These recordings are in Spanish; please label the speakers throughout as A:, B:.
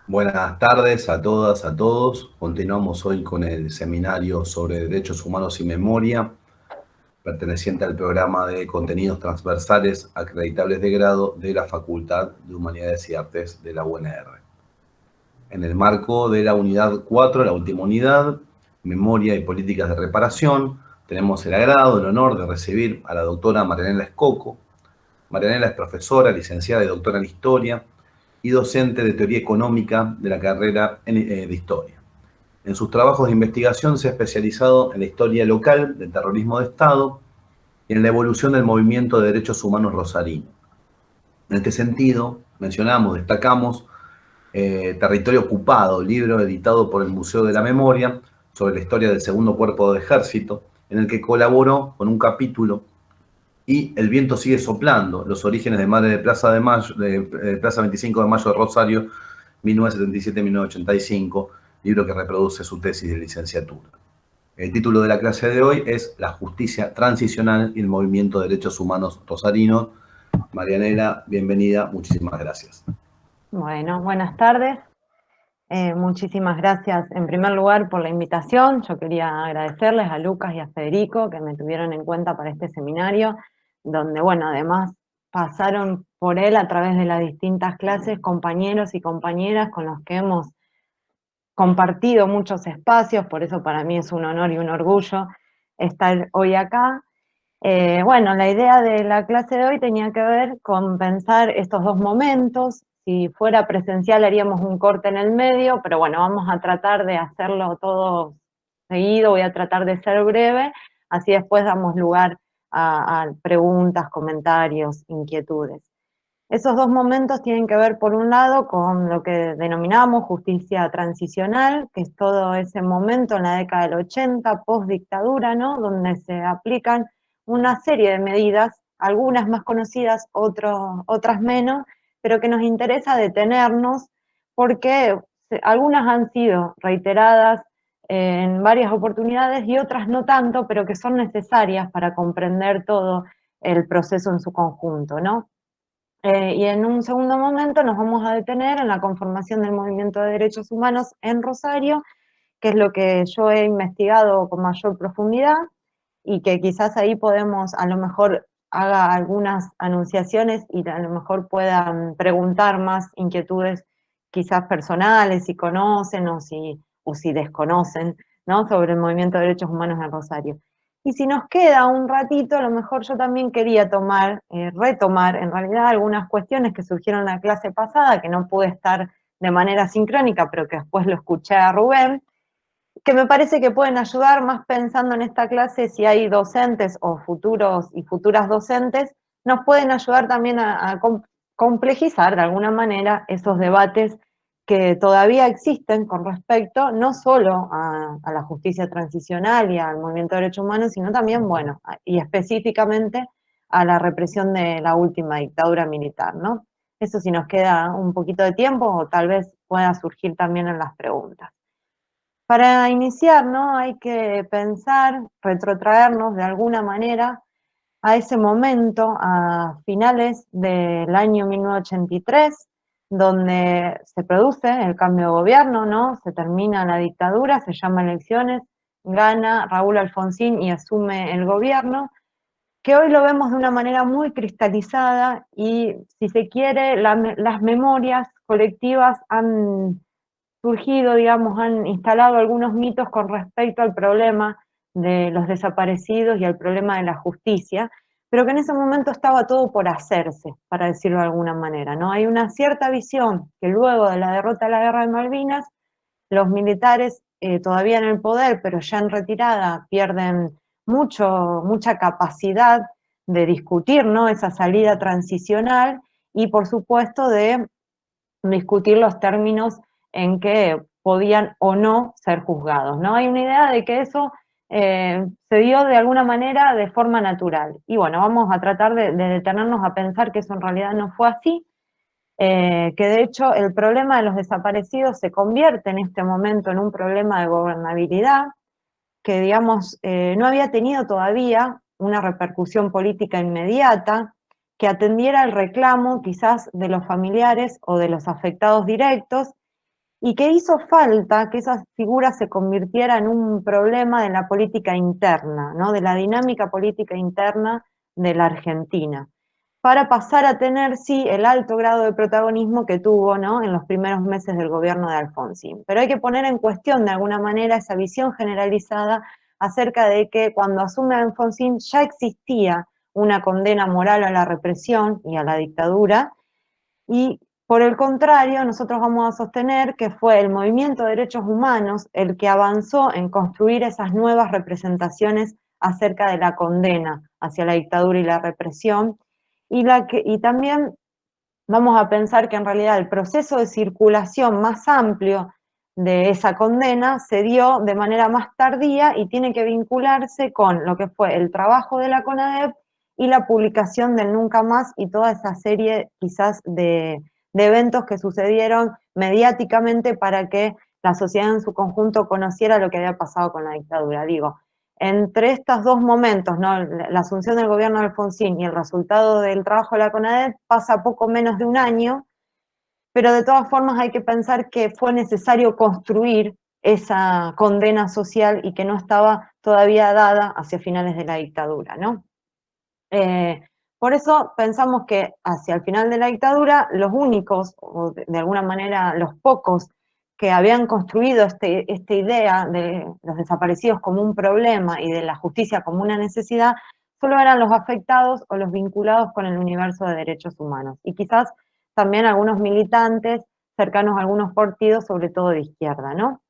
A: Buenas tardes a todas, a todos. Continuamos hoy con el seminario sobre derechos humanos y memoria, perteneciente al programa de contenidos transversales acreditables de grado de la Facultad de Humanidades y Artes de la UNR. En el marco de la unidad 4, la última unidad, Memoria y Políticas de Reparación, tenemos el agrado, el honor de recibir a la doctora Marianela Escoco. Marianela es profesora, licenciada y doctora en Historia y docente de Teoría Económica de la carrera de Historia. En sus trabajos de investigación se ha especializado en la historia local del terrorismo de Estado y en la evolución del movimiento de derechos humanos rosarino. En este sentido, destacamos Territorio Ocupado, libro editado por el Museo de la Memoria sobre la historia del segundo cuerpo de ejército, en el que colaboró con un capítulo, y El viento sigue soplando, los orígenes de Madre de Plaza de Mayo, de Plaza 25 de Mayo de Rosario, 1977-1985, libro que reproduce su tesis de licenciatura. El título de la clase de hoy es La justicia transicional y el movimiento de derechos humanos rosarino. Marianela, bienvenida, muchísimas gracias.
B: Bueno, buenas tardes. Muchísimas gracias en primer lugar por la invitación. Yo quería agradecerles a Lucas y a Federico que me tuvieron en cuenta para este seminario, donde, bueno, además pasaron por él a través de las distintas clases compañeros y compañeras con los que hemos compartido muchos espacios, por eso para mí es un honor y un orgullo estar hoy acá. Bueno, la idea de la clase de hoy tenía que ver con pensar estos dos momentos. Si fuera presencial haríamos un corte en el medio, pero bueno, vamos a tratar de hacerlo todo seguido, voy a tratar de ser breve, así después damos lugar a preguntas, comentarios, inquietudes. Esos dos momentos tienen que ver, por un lado, con lo que denominamos justicia transicional, que es todo ese momento en la década del 80, post-dictadura, ¿no?, donde se aplican una serie de medidas, algunas más conocidas, otras menos, pero que nos interesa detenernos porque algunas han sido reiteradas en varias oportunidades y otras no tanto, pero que son necesarias para comprender todo el proceso en su conjunto, ¿no? Y en un segundo momento nos vamos a detener en la conformación del movimiento de derechos humanos en Rosario, que es lo que yo he investigado con mayor profundidad y que quizás ahí podemos, a lo mejor haga algunas anunciaciones y a lo mejor puedan preguntar más inquietudes quizás personales, si conocen o si desconocen, ¿no?, sobre el movimiento de derechos humanos en Rosario. Y si nos queda un ratito, a lo mejor yo también quería retomar en realidad algunas cuestiones que surgieron en la clase pasada, que no pude estar de manera sincrónica, pero que después lo escuché a Rubén, que me parece que pueden ayudar más pensando en esta clase, si hay docentes o futuros y futuras docentes, nos pueden ayudar también a complejizar de alguna manera esos debates que todavía existen con respecto no solo a la justicia transicional y al movimiento de derechos humanos, sino también, bueno, y específicamente a la represión de la última dictadura militar, ¿no? Eso si nos queda un poquito de tiempo o tal vez pueda surgir también en las preguntas. Para iniciar, ¿no?, hay que pensar, retrotraernos de alguna manera a ese momento, a finales del año 1983, donde se produce el cambio de gobierno, ¿no? Se termina la dictadura, se llama elecciones, gana Raúl Alfonsín y asume el gobierno, que hoy lo vemos de una manera muy cristalizada y, si se quiere, las memorias colectivas han surgido, digamos, han instalado algunos mitos con respecto al problema de los desaparecidos y al problema de la justicia, pero que en ese momento estaba todo por hacerse, para decirlo de alguna manera, ¿no? Hay una cierta visión que luego de la derrota de la Guerra de Malvinas, los militares todavía en el poder, pero ya en retirada, pierden mucha capacidad de discutir, ¿no?, esa salida transicional y, por supuesto, de discutir los términos en que podían o no ser juzgados, ¿no? Hay una idea de que eso se dio de alguna manera de forma natural. Y bueno, vamos a tratar de detenernos a pensar que eso en realidad no fue así, que de hecho el problema de los desaparecidos se convierte en este momento en un problema de gobernabilidad, que digamos no había tenido todavía una repercusión política inmediata, que atendiera el reclamo quizás de los familiares o de los afectados directos, y que hizo falta que esa figura se convirtiera en un problema de la política interna, ¿no? De la dinámica política interna de la Argentina, para pasar a tener, sí, el alto grado de protagonismo que tuvo, ¿no?, en los primeros meses del gobierno de Alfonsín. Pero hay que poner en cuestión, de alguna manera, esa visión generalizada acerca de que cuando asume Alfonsín ya existía una condena moral a la represión y a la dictadura, y por el contrario, nosotros vamos a sostener que fue el movimiento de derechos humanos el que avanzó en construir esas nuevas representaciones acerca de la condena hacia la dictadura y la represión, y también vamos a pensar que en realidad el proceso de circulación más amplio de esa condena se dio de manera más tardía y tiene que vincularse con lo que fue el trabajo de la CONADEP y la publicación del Nunca Más y toda esa serie quizás de eventos que sucedieron mediáticamente para que la sociedad en su conjunto conociera lo que había pasado con la dictadura. Digo, entre estos dos momentos, ¿no?, la asunción del gobierno de Alfonsín y el resultado del trabajo de la CONADEP, pasa poco menos de un año, pero de todas formas hay que pensar que fue necesario construir esa condena social y que no estaba todavía dada hacia finales de la dictadura, ¿no? Por eso pensamos que hacia el final de la dictadura, los únicos, o de alguna manera los pocos, que habían construido esta idea de los desaparecidos como un problema y de la justicia como una necesidad, solo eran los afectados o los vinculados con el universo de derechos humanos. Y quizás también algunos militantes cercanos a algunos partidos, sobre todo de izquierda, ¿no?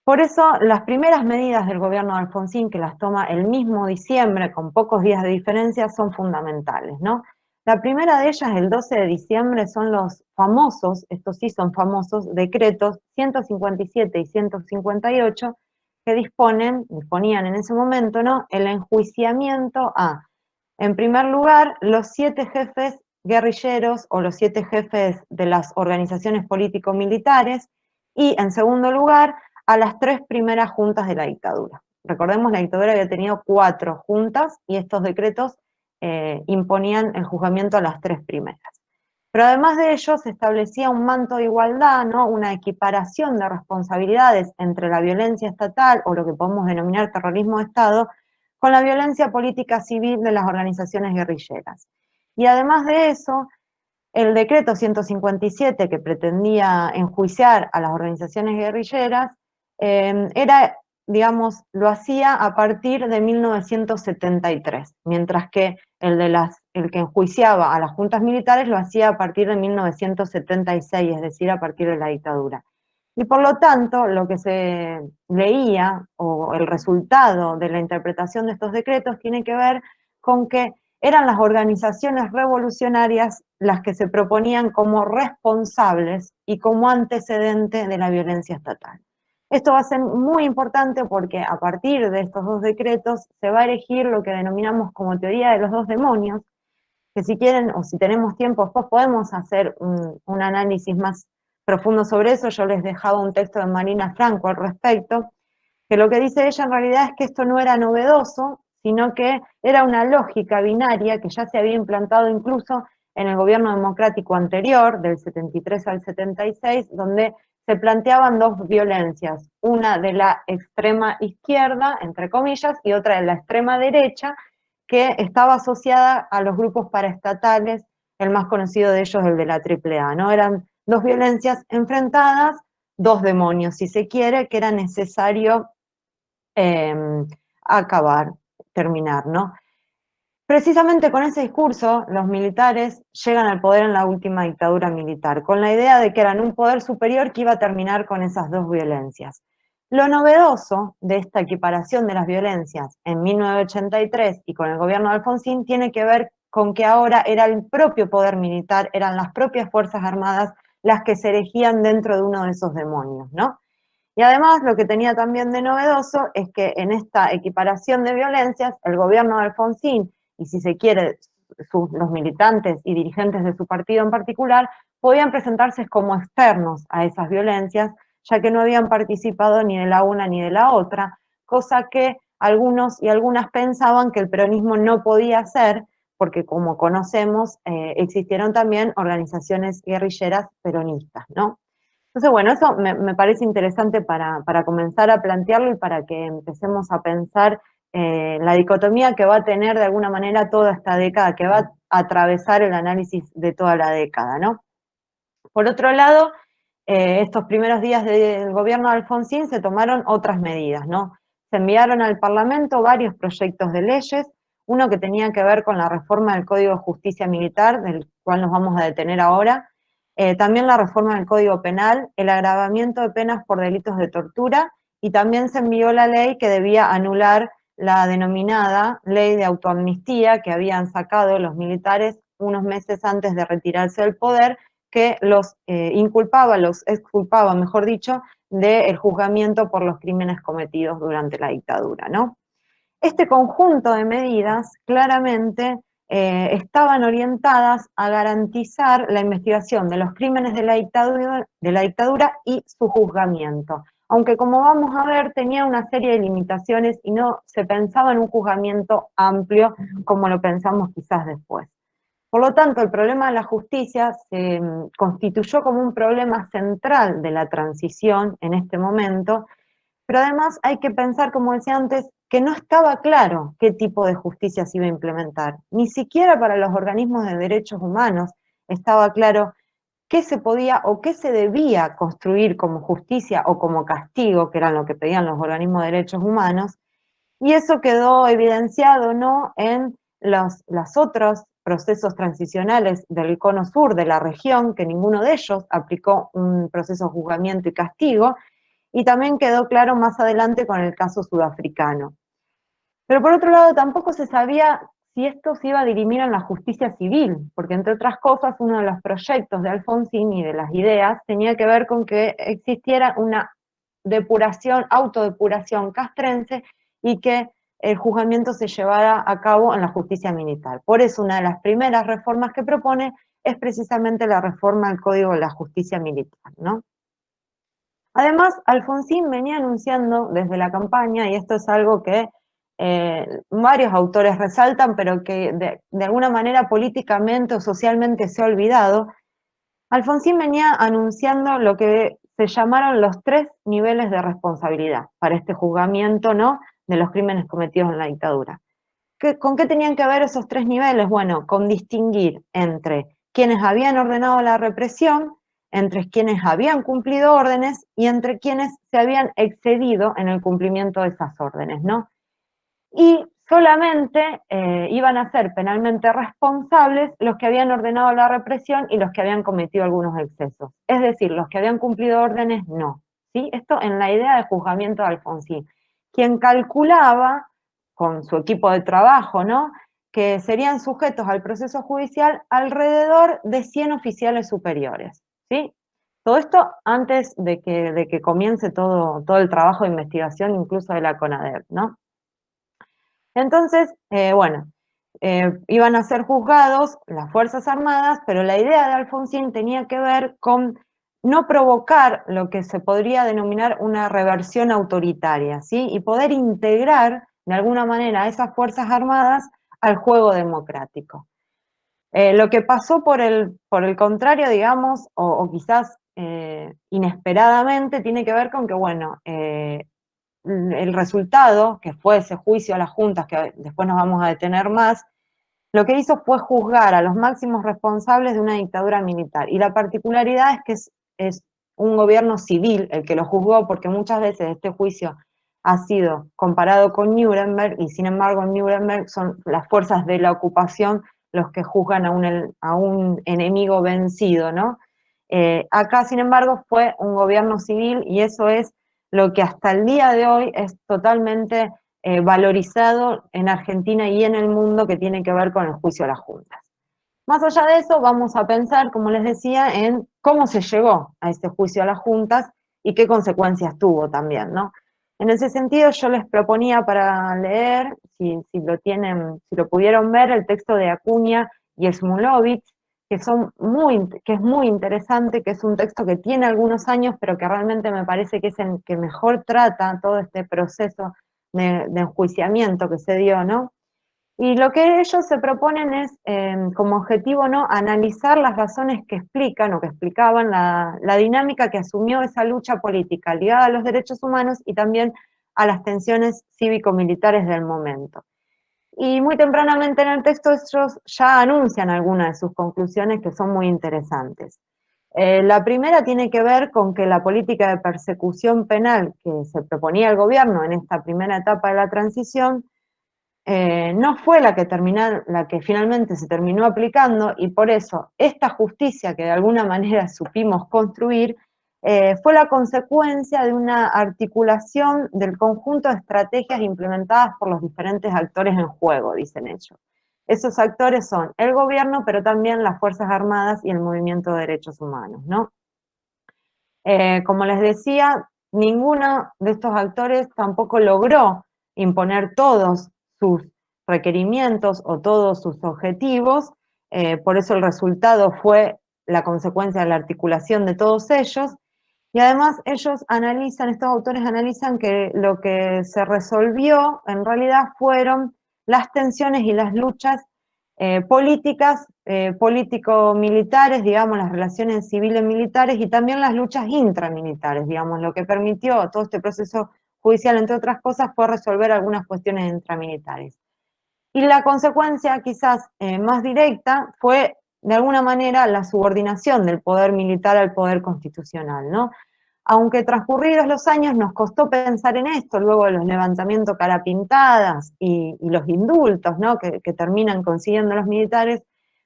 B: Por eso, las primeras medidas del gobierno de Alfonsín, que las toma el mismo diciembre, con pocos días de diferencia, son fundamentales, ¿no? La primera de ellas, el 12 de diciembre, son los famosos, estos sí son famosos, decretos 157 y 158, que disponían en ese momento, ¿no?, el enjuiciamiento a, en primer lugar, los 7 jefes guerrilleros o los 7 jefes de las organizaciones político-militares, y en segundo lugar, a las 3 primeras juntas de la dictadura. Recordemos, la dictadura había tenido 4 juntas y estos decretos imponían el juzgamiento a las 3 primeras. Pero además de ello, se establecía un manto de igualdad, ¿no?, una equiparación de responsabilidades entre la violencia estatal, o lo que podemos denominar terrorismo de Estado, con la violencia política civil de las organizaciones guerrilleras. Y además de eso, el decreto 157, que pretendía enjuiciar a las organizaciones guerrilleras, digamos, lo hacía a partir de 1973, mientras que el que enjuiciaba a las juntas militares lo hacía a partir de 1976, es decir, a partir de la dictadura. Y por lo tanto, lo que se leía, o el resultado de la interpretación de estos decretos, tiene que ver con que eran las organizaciones revolucionarias las que se proponían como responsables y como antecedente de la violencia estatal. Esto va a ser muy importante porque a partir de estos dos decretos se va a erigir lo que denominamos como teoría de los dos demonios, que si quieren o si tenemos tiempo después podemos hacer un análisis más profundo sobre eso. Yo les dejaba un texto de Marina Franco al respecto, que lo que dice ella en realidad es que esto no era novedoso, sino que era una lógica binaria que ya se había implantado incluso en el gobierno democrático anterior, del 73 al 76, donde se planteaban dos violencias, una de la extrema izquierda, entre comillas, y otra de la extrema derecha, que estaba asociada a los grupos paraestatales, el más conocido de ellos, el de la AAA, ¿no? Eran dos violencias enfrentadas, dos demonios, si se quiere, que era necesario acabar, terminar, ¿no? Precisamente con ese discurso, los militares llegan al poder en la última dictadura militar, con la idea de que eran un poder superior que iba a terminar con esas dos violencias. Lo novedoso de esta equiparación de las violencias en 1983 y con el gobierno de Alfonsín tiene que ver con que ahora era el propio poder militar, eran las propias Fuerzas Armadas las que se erigían dentro de uno de esos demonios, ¿no? Y además, lo que tenía también de novedoso es que en esta equiparación de violencias, el gobierno de Alfonsín, y si se quiere, los militantes y dirigentes de su partido en particular, podían presentarse como externos a esas violencias, ya que no habían participado ni de la una ni de la otra, cosa que algunos y algunas pensaban que el peronismo no podía hacer, porque como conocemos, existieron también organizaciones guerrilleras peronistas, ¿no? Entonces, bueno, eso me parece interesante para comenzar a plantearlo y para que empecemos a pensar la dicotomía que va a tener de alguna manera toda esta década, que va a atravesar el análisis de toda la década, ¿no? Por otro lado, estos primeros días del gobierno de Alfonsín se tomaron otras medidas, ¿no? Se enviaron al Parlamento varios proyectos de leyes, uno que tenía que ver con la reforma del Código de Justicia Militar, del cual nos vamos a detener ahora, también la reforma del Código Penal, el agravamiento de penas por delitos de tortura, y también se envió la ley que debía anular la denominada ley de autoamnistía que habían sacado los militares unos meses antes de retirarse del poder, que los inculpaba, los exculpaba, mejor dicho, del juzgamiento por los crímenes cometidos durante la dictadura, ¿no? Este conjunto de medidas claramente estaban orientadas a garantizar la investigación de los crímenes de la dictadura y su juzgamiento. Aunque como vamos a ver tenía una serie de limitaciones y no se pensaba en un juzgamiento amplio como lo pensamos quizás después. Por lo tanto, el problema de la justicia se constituyó como un problema central de la transición en este momento, pero además hay que pensar, como decía antes, que no estaba claro qué tipo de justicia se iba a implementar. Ni siquiera para los organismos de derechos humanos estaba claro qué se podía o qué se debía construir como justicia o como castigo, que eran lo que pedían los organismos de derechos humanos, y eso quedó evidenciado, ¿no?, en los otros procesos transicionales del cono sur de la región, que ninguno de ellos aplicó un proceso de juzgamiento y castigo, y también quedó claro más adelante con el caso sudafricano. Pero por otro lado, tampoco se sabía si esto se iba a dirimir en la justicia civil, porque entre otras cosas, uno de los proyectos de Alfonsín y de las ideas tenía que ver con que existiera una depuración, autodepuración castrense y que el juzgamiento se llevara a cabo en la justicia militar. Por eso una de las primeras reformas que propone es precisamente la reforma al Código de la Justicia Militar, ¿no? Además, Alfonsín venía anunciando desde la campaña, y esto es algo que varios autores resaltan, pero que de alguna manera políticamente o socialmente se ha olvidado, Alfonsín venía anunciando lo que se llamaron los 3 niveles de responsabilidad para este juzgamiento, ¿no?, de los crímenes cometidos en la dictadura. ¿Con qué tenían que ver esos 3 niveles? Bueno, con distinguir entre quienes habían ordenado la represión, entre quienes habían cumplido órdenes y entre quienes se habían excedido en el cumplimiento de esas órdenes, ¿no? Y solamente iban a ser penalmente responsables los que habían ordenado la represión y los que habían cometido algunos excesos. Es decir, los que habían cumplido órdenes, no. ¿Sí? Esto en la idea de juzgamiento de Alfonsín, quien calculaba con su equipo de trabajo, ¿no?, que serían sujetos al proceso judicial alrededor de 100 oficiales superiores, ¿sí? Todo esto antes de que comience todo el trabajo de investigación, incluso de la CONADER, ¿no? Entonces, bueno, iban a ser juzgados las Fuerzas Armadas, pero la idea de Alfonsín tenía que ver con no provocar lo que se podría denominar una reversión autoritaria, ¿sí? Y poder integrar de alguna manera a esas Fuerzas Armadas al juego democrático. Lo que pasó por el contrario, digamos, o quizás inesperadamente, tiene que ver con que, bueno, el resultado, que fue ese juicio a las juntas, que después nos vamos a detener más, lo que hizo fue juzgar a los máximos responsables de una dictadura militar. Y la particularidad es que es un gobierno civil el que lo juzgó, porque muchas veces este juicio ha sido comparado con Nuremberg, y sin embargo en Nuremberg son las fuerzas de la ocupación los que juzgan a un enemigo vencido, ¿no? Acá, sin embargo, fue un gobierno civil, y eso es lo que hasta el día de hoy es totalmente valorizado en Argentina y en el mundo, que tiene que ver con el juicio a las juntas. Más allá de eso, vamos a pensar, como les decía, en cómo se llegó a este juicio a las juntas y qué consecuencias tuvo también, ¿no? En ese sentido, yo les proponía para leer, si lo pudieron ver, el texto de Acuña y Smulovich, que es muy interesante, que es un texto que tiene algunos años, pero que realmente me parece que es el que mejor trata todo este proceso de enjuiciamiento que se dio, ¿no? Y lo que ellos se proponen es, como objetivo, ¿no?, analizar las razones que explican o que explicaban la dinámica que asumió esa lucha política ligada a los derechos humanos y también a las tensiones cívico-militares del momento. Y muy tempranamente en el texto ellos ya anuncian algunas de sus conclusiones que son muy interesantes. La primera tiene que ver con que la política de persecución penal que se proponía el gobierno en esta primera etapa de la transición no fue la que finalmente se terminó aplicando, y por eso esta justicia que de alguna manera supimos construir fue la consecuencia de una articulación del conjunto de estrategias implementadas por los diferentes actores en juego, dicen ellos. Esos actores son el gobierno, pero también las Fuerzas Armadas y el movimiento de derechos humanos, ¿no? Como les decía, ninguno de estos actores tampoco logró imponer todos sus requerimientos o todos sus objetivos, por eso el resultado fue la consecuencia de la articulación de todos ellos, y además ellos analizan, estos autores analizan que lo que se resolvió en realidad fueron las tensiones y las luchas políticas, político-militares, digamos, las relaciones civiles militares y también las luchas intramilitares, digamos, lo que permitió todo este proceso judicial, entre otras cosas, fue resolver algunas cuestiones intramilitares. Y la consecuencia quizás más directa fue, de alguna manera, la subordinación del poder militar al poder constitucional, ¿no? Aunque transcurridos los años nos costó pensar en esto, luego de los levantamientos cara pintadas y los indultos, ¿no?, que terminan consiguiendo los militares,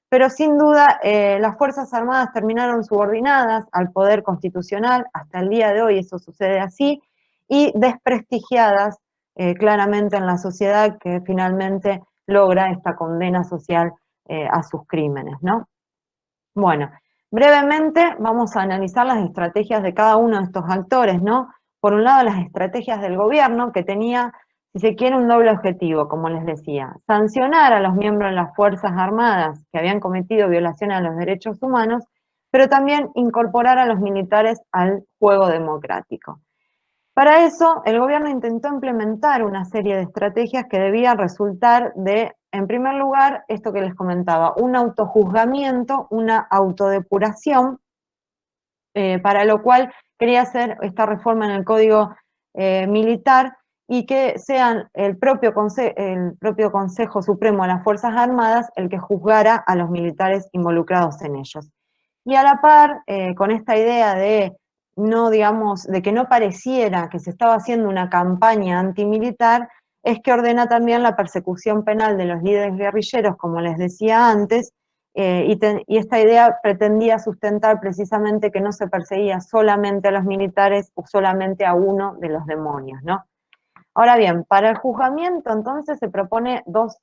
B: pero sin duda las Fuerzas Armadas terminaron subordinadas al poder constitucional, hasta el día de hoy eso sucede así, y desprestigiadas claramente en la sociedad, que finalmente logra esta condena social a sus crímenes, ¿no? Bueno, brevemente vamos a analizar las estrategias de cada uno de estos actores, ¿no? Por un lado, las estrategias del gobierno, que tenía, si se quiere, un doble objetivo, como les decía: sancionar a los miembros de las Fuerzas Armadas que habían cometido violaciones a los derechos humanos, pero también incorporar a los militares al juego democrático. Para eso, el gobierno intentó implementar una serie de estrategias que debían resultar de, en primer lugar, esto que les comentaba, un autojuzgamiento, una autodepuración, para lo cual quería hacer esta reforma en el Código Militar y que sean el propio Consejo Supremo de las Fuerzas Armadas el que juzgara a los militares involucrados en ellos. Y a la par, con esta idea de no, digamos, de que no pareciera que se estaba haciendo una campaña antimilitar, es que ordena también la persecución penal de los líderes guerrilleros, como les decía antes, y esta idea pretendía sustentar precisamente que no se perseguía solamente a los militares o solamente a uno de los demonios, ¿no? Ahora bien, para el juzgamiento entonces se propone dos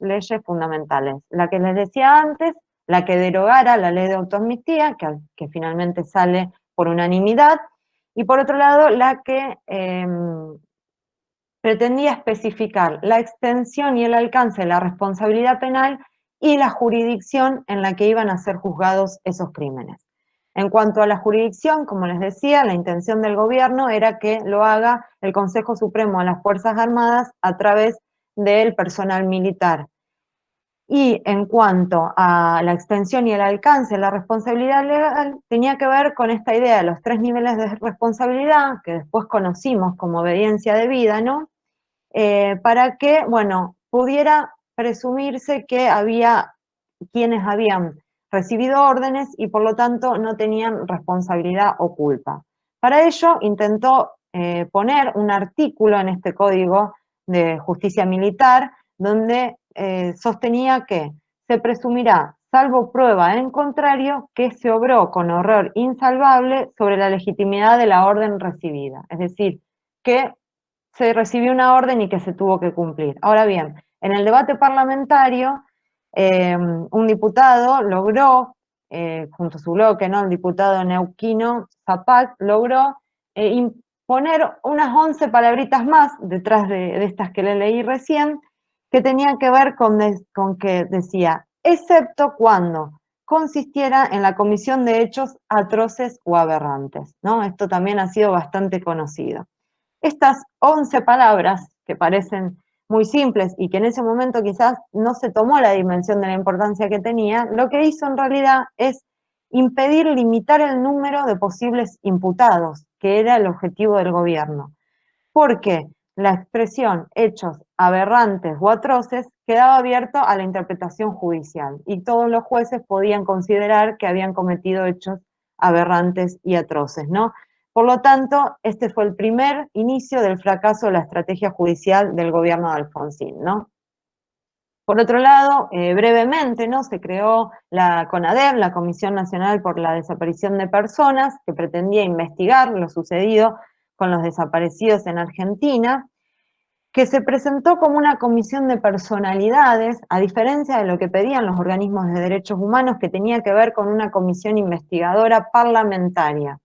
B: leyes fundamentales. La que les decía antes, la que derogara la ley de autoamnistía, que finalmente sale por unanimidad, y por otro lado la que pretendía especificar la extensión y el alcance de la responsabilidad penal y la jurisdicción en la que iban a ser juzgados esos crímenes. En cuanto a la jurisdicción, como les decía, la intención del gobierno era que lo haga el Consejo Supremo de las Fuerzas Armadas a través del personal militar. Y en cuanto a la extensión y el alcance de la responsabilidad legal, tenía que ver con esta idea de los 3 niveles de responsabilidad, que después conocimos como obediencia debida, ¿no? Para que, bueno, pudiera presumirse que había quienes habían recibido órdenes y por lo tanto no tenían responsabilidad o culpa. Para ello intentó poner un artículo en este Código de Justicia Militar donde sostenía que se presumirá, salvo prueba en contrario, que se obró con horror insalvable sobre la legitimidad de la orden recibida. Es decir, que se recibió una orden y que se tuvo que cumplir. Ahora bien, en el debate parlamentario, un diputado logró, junto a su bloque, ¿no?, el diputado neuquino Zapac, logró imponer unas 11 palabritas más detrás de estas que le leí recién, que tenían que ver con que decía, excepto cuando consistiera en la comisión de hechos atroces o aberrantes, ¿no? Esto también ha sido bastante conocido. Estas 11 palabras, que parecen muy simples y que en ese momento quizás no se tomó la dimensión de la importancia que tenía, lo que hizo en realidad es impedir limitar el número de posibles imputados, que era el objetivo del gobierno. Porque la expresión hechos aberrantes o atroces quedaba abierto a la interpretación judicial y todos los jueces podían considerar que habían cometido hechos aberrantes y atroces, ¿no? Por lo tanto, este fue el primer inicio del fracaso de la estrategia judicial del gobierno de Alfonsín, ¿no? Por otro lado, brevemente, ¿no? Se creó la CONADEP, la Comisión Nacional por la Desaparición de Personas, que pretendía investigar lo sucedido con los desaparecidos en Argentina, que se presentó como una comisión de personalidades, a diferencia de lo que pedían los organismos de derechos humanos, que tenía que ver con una comisión investigadora parlamentaria,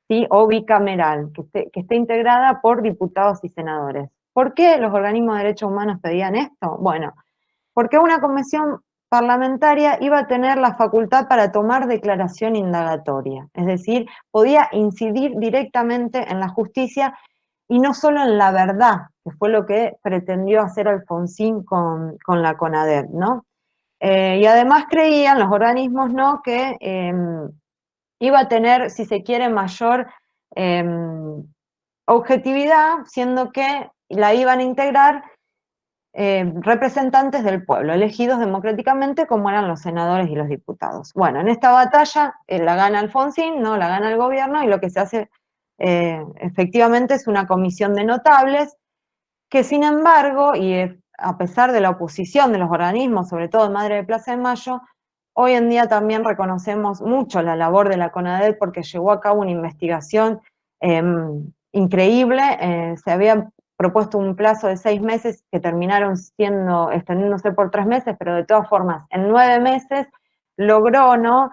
B: ¿sí? O bicameral, que esté integrada por diputados y senadores. ¿Por qué los organismos de derechos humanos pedían esto? Bueno, porque una comisión parlamentaria iba a tener la facultad para tomar declaración indagatoria, es decir, podía incidir directamente en la justicia y no solo en la verdad, que fue lo que pretendió hacer Alfonsín con la CONADEP, ¿no? Y además creían los organismos, ¿no?, que iba a tener, si se quiere, mayor objetividad, siendo que la iban a integrar representantes del pueblo, elegidos democráticamente como eran los senadores y los diputados. Bueno, en esta batalla la gana Alfonsín, no la gana el gobierno, y lo que se hace efectivamente es una comisión de notables que, sin embargo, y a pesar de la oposición de los organismos, sobre todo en Madre de Plaza de Mayo, hoy en día también reconocemos mucho la labor de la CONADEP porque llevó a cabo una investigación increíble. Se había propuesto un plazo de 6 meses que terminaron extendiéndose por 3 meses, pero de todas formas, en 9 meses logró, ¿no?,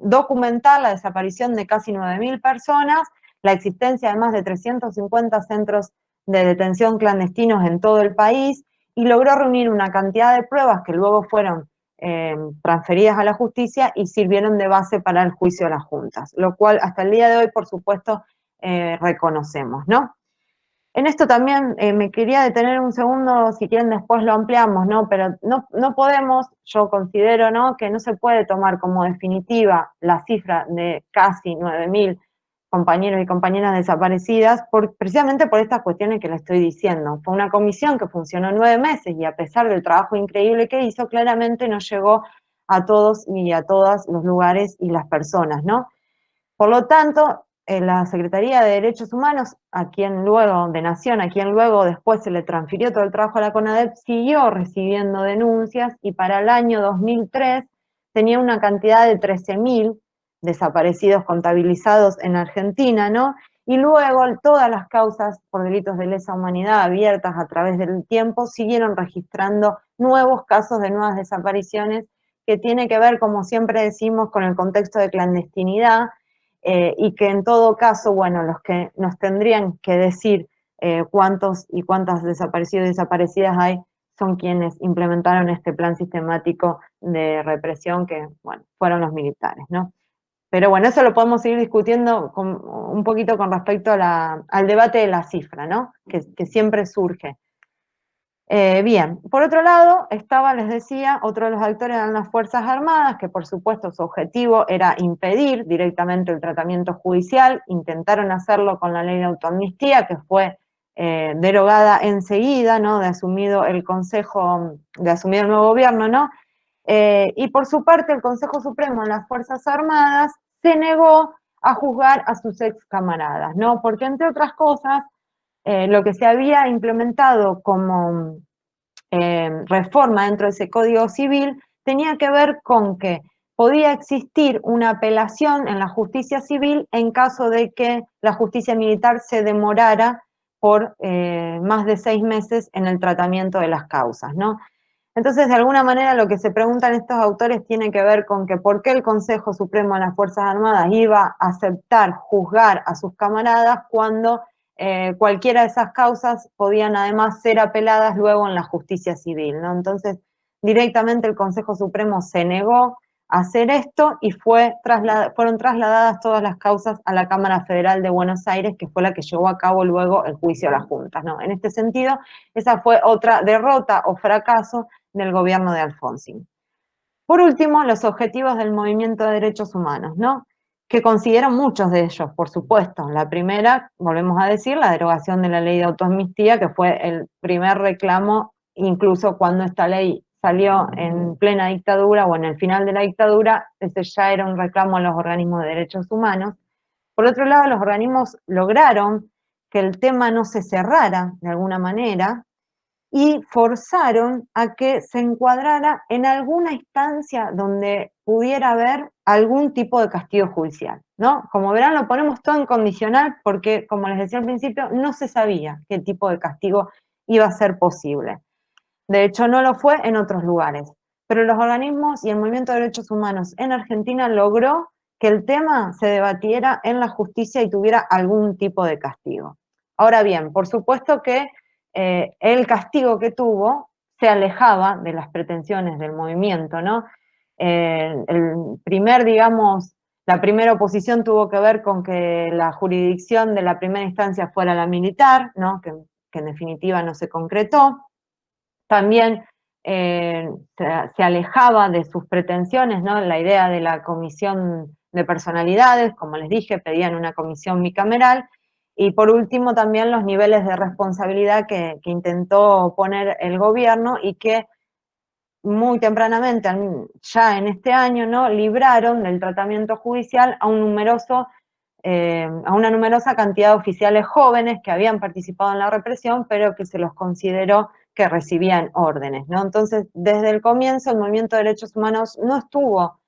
B: documentar la desaparición de casi 9.000 personas, la existencia de más de 350 centros de detención clandestinos en todo el país, y logró reunir una cantidad de pruebas que luego fueron transferidas a la justicia y sirvieron de base para el juicio de las juntas, lo cual hasta el día de hoy, por supuesto, reconocemos, ¿no? En esto también me quería detener un segundo, si quieren después lo ampliamos, ¿no? Pero no podemos, yo considero, ¿no?, que no se puede tomar como definitiva la cifra de casi 9.000 compañeros y compañeras desaparecidas, precisamente por estas cuestiones que le estoy diciendo. Fue una comisión que funcionó 9 meses y a pesar del trabajo increíble que hizo, claramente no llegó a todos y a todas los lugares y las personas, ¿no? Por lo tanto, la Secretaría de Derechos Humanos, de Nación, a quien luego después se le transfirió todo el trabajo a la CONADEP, siguió recibiendo denuncias y para el año 2003 tenía una cantidad de 13.000 desaparecidos contabilizados en Argentina, ¿no? Y luego todas las causas por delitos de lesa humanidad abiertas a través del tiempo siguieron registrando nuevos casos de nuevas desapariciones que tiene que ver, como siempre decimos, con el contexto de clandestinidad, y que en todo caso, bueno, los que nos tendrían que decir cuántos y cuántas desaparecidos y desaparecidas hay son quienes implementaron este plan sistemático de represión que, bueno, fueron los militares, ¿no? Pero bueno, eso lo podemos seguir discutiendo un poquito con respecto al debate de la cifra, ¿no?, que siempre surge. Bien, por otro lado, estaba, les decía, otro de los actores eran las Fuerzas Armadas, que por supuesto su objetivo era impedir directamente el tratamiento judicial. Intentaron hacerlo con la ley de autoamnistía, que fue derogada enseguida, ¿no?, de asumido el nuevo gobierno, ¿no? Y por su parte, el Consejo Supremo de las Fuerzas Armadas se negó a juzgar a sus ex camaradas, ¿no? Porque, entre otras cosas, lo que se había implementado como reforma dentro de ese Código Civil tenía que ver con que podía existir una apelación en la justicia civil en caso de que la justicia militar se demorara por más de 6 meses en el tratamiento de las causas, ¿no? Entonces, de alguna manera, lo que se preguntan estos autores tiene que ver con que por qué el Consejo Supremo de las Fuerzas Armadas iba a aceptar juzgar a sus camaradas cuando cualquiera de esas causas podían además ser apeladas luego en la justicia civil, ¿no? Entonces, directamente el Consejo Supremo se negó hacer esto y fueron trasladadas todas las causas a la Cámara Federal de Buenos Aires, que fue la que llevó a cabo luego el juicio a las juntas, ¿no? En este sentido, esa fue otra derrota o fracaso del gobierno de Alfonsín. Por último, los objetivos del movimiento de derechos humanos, ¿no? Que consiguieron muchos de ellos, por supuesto. La primera, volvemos a decir, la derogación de la ley de autoamnistía, que fue el primer reclamo, incluso cuando esta ley salió en plena dictadura o en el final de la dictadura, ese ya era un reclamo a los organismos de derechos humanos. Por otro lado, los organismos lograron que el tema no se cerrara de alguna manera, y forzaron a que se encuadrara en alguna instancia donde pudiera haber algún tipo de castigo judicial, ¿no? Como verán, lo ponemos todo en condicional porque, como les decía al principio, no se sabía qué tipo de castigo iba a ser posible. De hecho, no lo fue en otros lugares. Pero los organismos y el movimiento de derechos humanos en Argentina logró que el tema se debatiera en la justicia y tuviera algún tipo de castigo. Ahora bien, por supuesto que el castigo que tuvo se alejaba de las pretensiones del movimiento, ¿no? La primera oposición tuvo que ver con que la jurisdicción de la primera instancia fuera la militar, ¿no? Que en definitiva no se concretó. También se alejaba de sus pretensiones, ¿no? La idea de la comisión de personalidades, como les dije, pedían una comisión bicameral, y por último también los niveles de responsabilidad que intentó poner el gobierno y que muy tempranamente, ya en este año, ¿no? Libraron del tratamiento judicial a una numerosa cantidad de oficiales jóvenes que habían participado en la represión, pero que se los consideró que recibían órdenes, ¿no? Entonces, desde el comienzo, el movimiento de derechos humanos no estuvo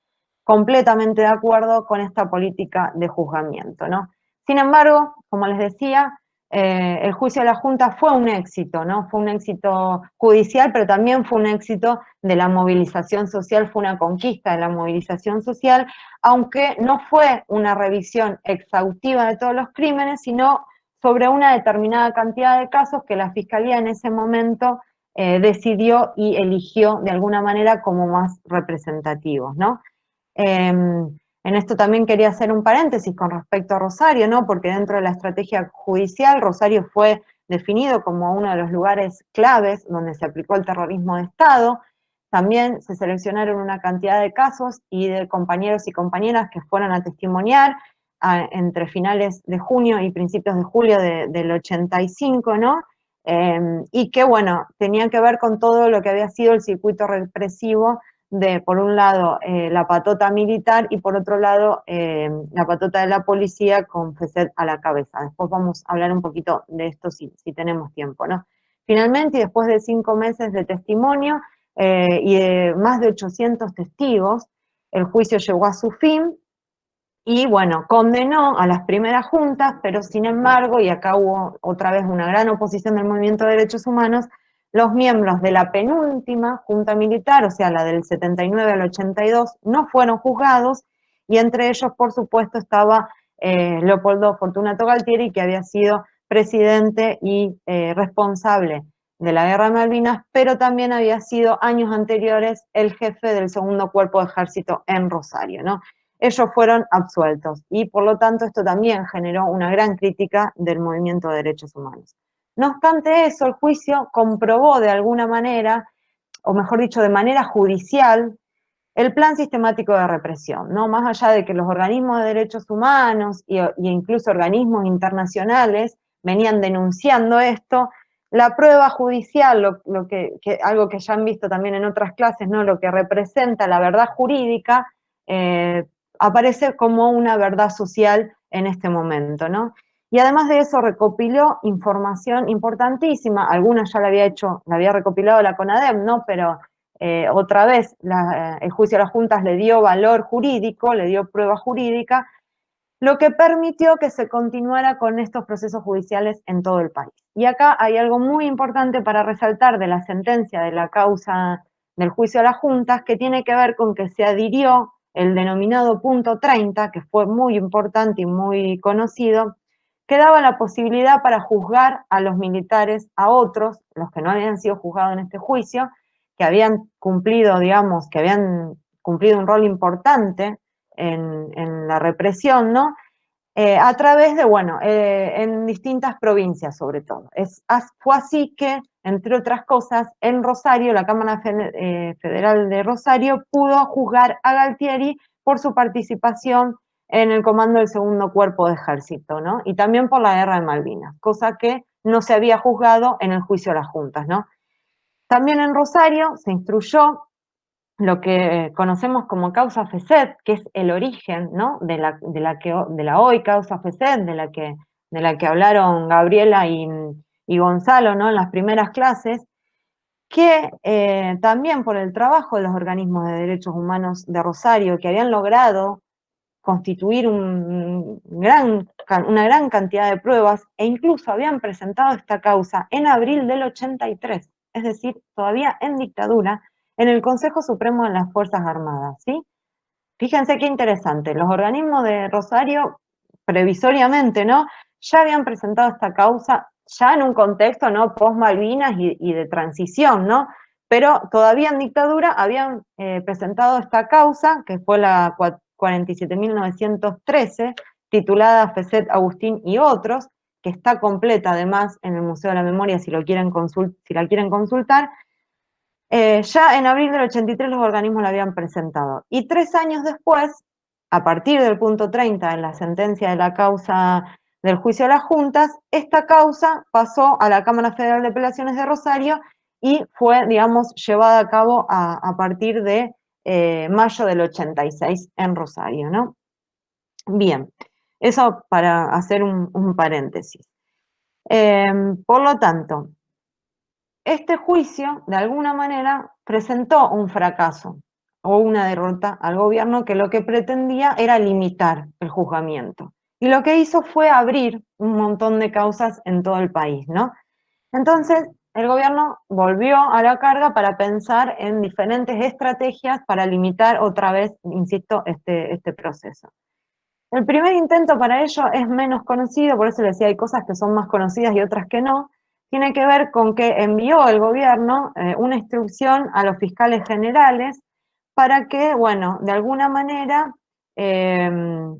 B: completamente de acuerdo con esta política de juzgamiento, ¿no? Sin embargo, como les decía, el juicio de la Junta fue un éxito, ¿no? Fue un éxito judicial, pero también fue un éxito de la movilización social, fue una conquista de la movilización social, aunque no fue una revisión exhaustiva de todos los crímenes, sino sobre una determinada cantidad de casos que la Fiscalía en ese momento decidió y eligió de alguna manera como más representativos, ¿no? En esto también quería hacer un paréntesis con respecto a Rosario, ¿no? Porque dentro de la estrategia judicial, Rosario fue definido como uno de los lugares claves donde se aplicó el terrorismo de Estado. También se seleccionaron una cantidad de casos y de compañeros y compañeras que fueron a testimoniar entre finales de junio y principios de julio del 85, ¿no? Y que, bueno, tenían que ver con todo lo que había sido el circuito represivo de, por un lado, la patota militar y por otro lado, la patota de la policía con Fesset a la cabeza. Después vamos a hablar un poquito de esto si tenemos tiempo, ¿no? Finalmente, y después de 5 meses de testimonio y de más de 800 testigos, el juicio llegó a su fin y, bueno, condenó a las primeras juntas, pero sin embargo, y acá hubo otra vez una gran oposición del movimiento de derechos humanos, los miembros de la penúltima junta militar, o sea, la del 79 al 82, no fueron juzgados, y entre ellos, por supuesto, estaba Leopoldo Fortunato Galtieri, que había sido presidente y responsable de la Guerra de Malvinas, pero también había sido años anteriores el jefe del segundo cuerpo de ejército en Rosario, ¿no? Ellos fueron absueltos y por lo tanto esto también generó una gran crítica del movimiento de derechos humanos. No obstante eso, el juicio comprobó de alguna manera, o mejor dicho, de manera judicial, el plan sistemático de represión, ¿no? Más allá de que los organismos de derechos humanos e incluso organismos internacionales venían denunciando esto, la prueba judicial, algo que ya han visto también en otras clases, ¿no? Lo que representa la verdad jurídica, aparece como una verdad social en este momento, ¿no? Y además de eso recopiló información importantísima, algunas ya la había recopilado la CONADEM, ¿no? Pero otra vez el juicio a las juntas le dio valor jurídico, le dio prueba jurídica, lo que permitió que se continuara con estos procesos judiciales en todo el país. Y acá hay algo muy importante para resaltar de la sentencia de la causa del juicio a las juntas, que tiene que ver con que se adhirió el denominado punto 30, que fue muy importante y muy conocido, que daba la posibilidad para juzgar a los militares, a otros, los que no habían sido juzgados en este juicio, que habían cumplido, digamos, que habían cumplido un rol importante en la represión, ¿no? A través de, bueno, en distintas provincias sobre todo. Fue así que, entre otras cosas, en Rosario, la Cámara Federal de Rosario pudo juzgar a Galtieri por su participación en el comando del segundo cuerpo de ejército, ¿no? Y también por la guerra de Malvinas, cosa que no se había juzgado en el juicio de las juntas, ¿no? También en Rosario se instruyó lo que conocemos como causa FESED, que es el origen, ¿no? de la hoy causa FESED, de la que hablaron Gabriela y Gonzalo, ¿no? En las primeras clases, que también por el trabajo de los organismos de derechos humanos de Rosario, que habían logrado constituir una gran cantidad de pruebas e incluso habían presentado esta causa en abril del 83, es decir, todavía en dictadura, en el Consejo Supremo de las Fuerzas Armadas, ¿sí? Fíjense qué interesante, los organismos de Rosario, previsoriamente, ¿no? Ya habían presentado esta causa, ya en un contexto, ¿no? Post Malvinas y de transición, ¿no? Pero todavía en dictadura habían presentado esta causa, que fue la 47.913, titulada FESED Agustín y otros, que está completa además en el Museo de la Memoria si la quieren consultar. Ya en abril del 83 los organismos la habían presentado. Y 3 años después, a partir del punto 30 en la sentencia de la causa del juicio de las juntas, esta causa pasó a la Cámara Federal de Apelaciones de Rosario y fue, digamos, llevada a cabo a partir de mayo del 86 en Rosario, ¿no? Bien, eso para hacer un paréntesis. Por lo tanto, este juicio, de alguna manera, presentó un fracaso o una derrota al gobierno que lo que pretendía era limitar el juzgamiento. Y lo que hizo fue abrir un montón de causas en todo el país, ¿no? Entonces, el gobierno volvió a la carga para pensar en diferentes estrategias para limitar otra vez, insisto, este proceso. El primer intento para ello es menos conocido, por eso les decía, hay cosas que son más conocidas y otras que no. Tiene que ver con que envió el gobierno una instrucción a los fiscales generales para que, bueno, de alguna manera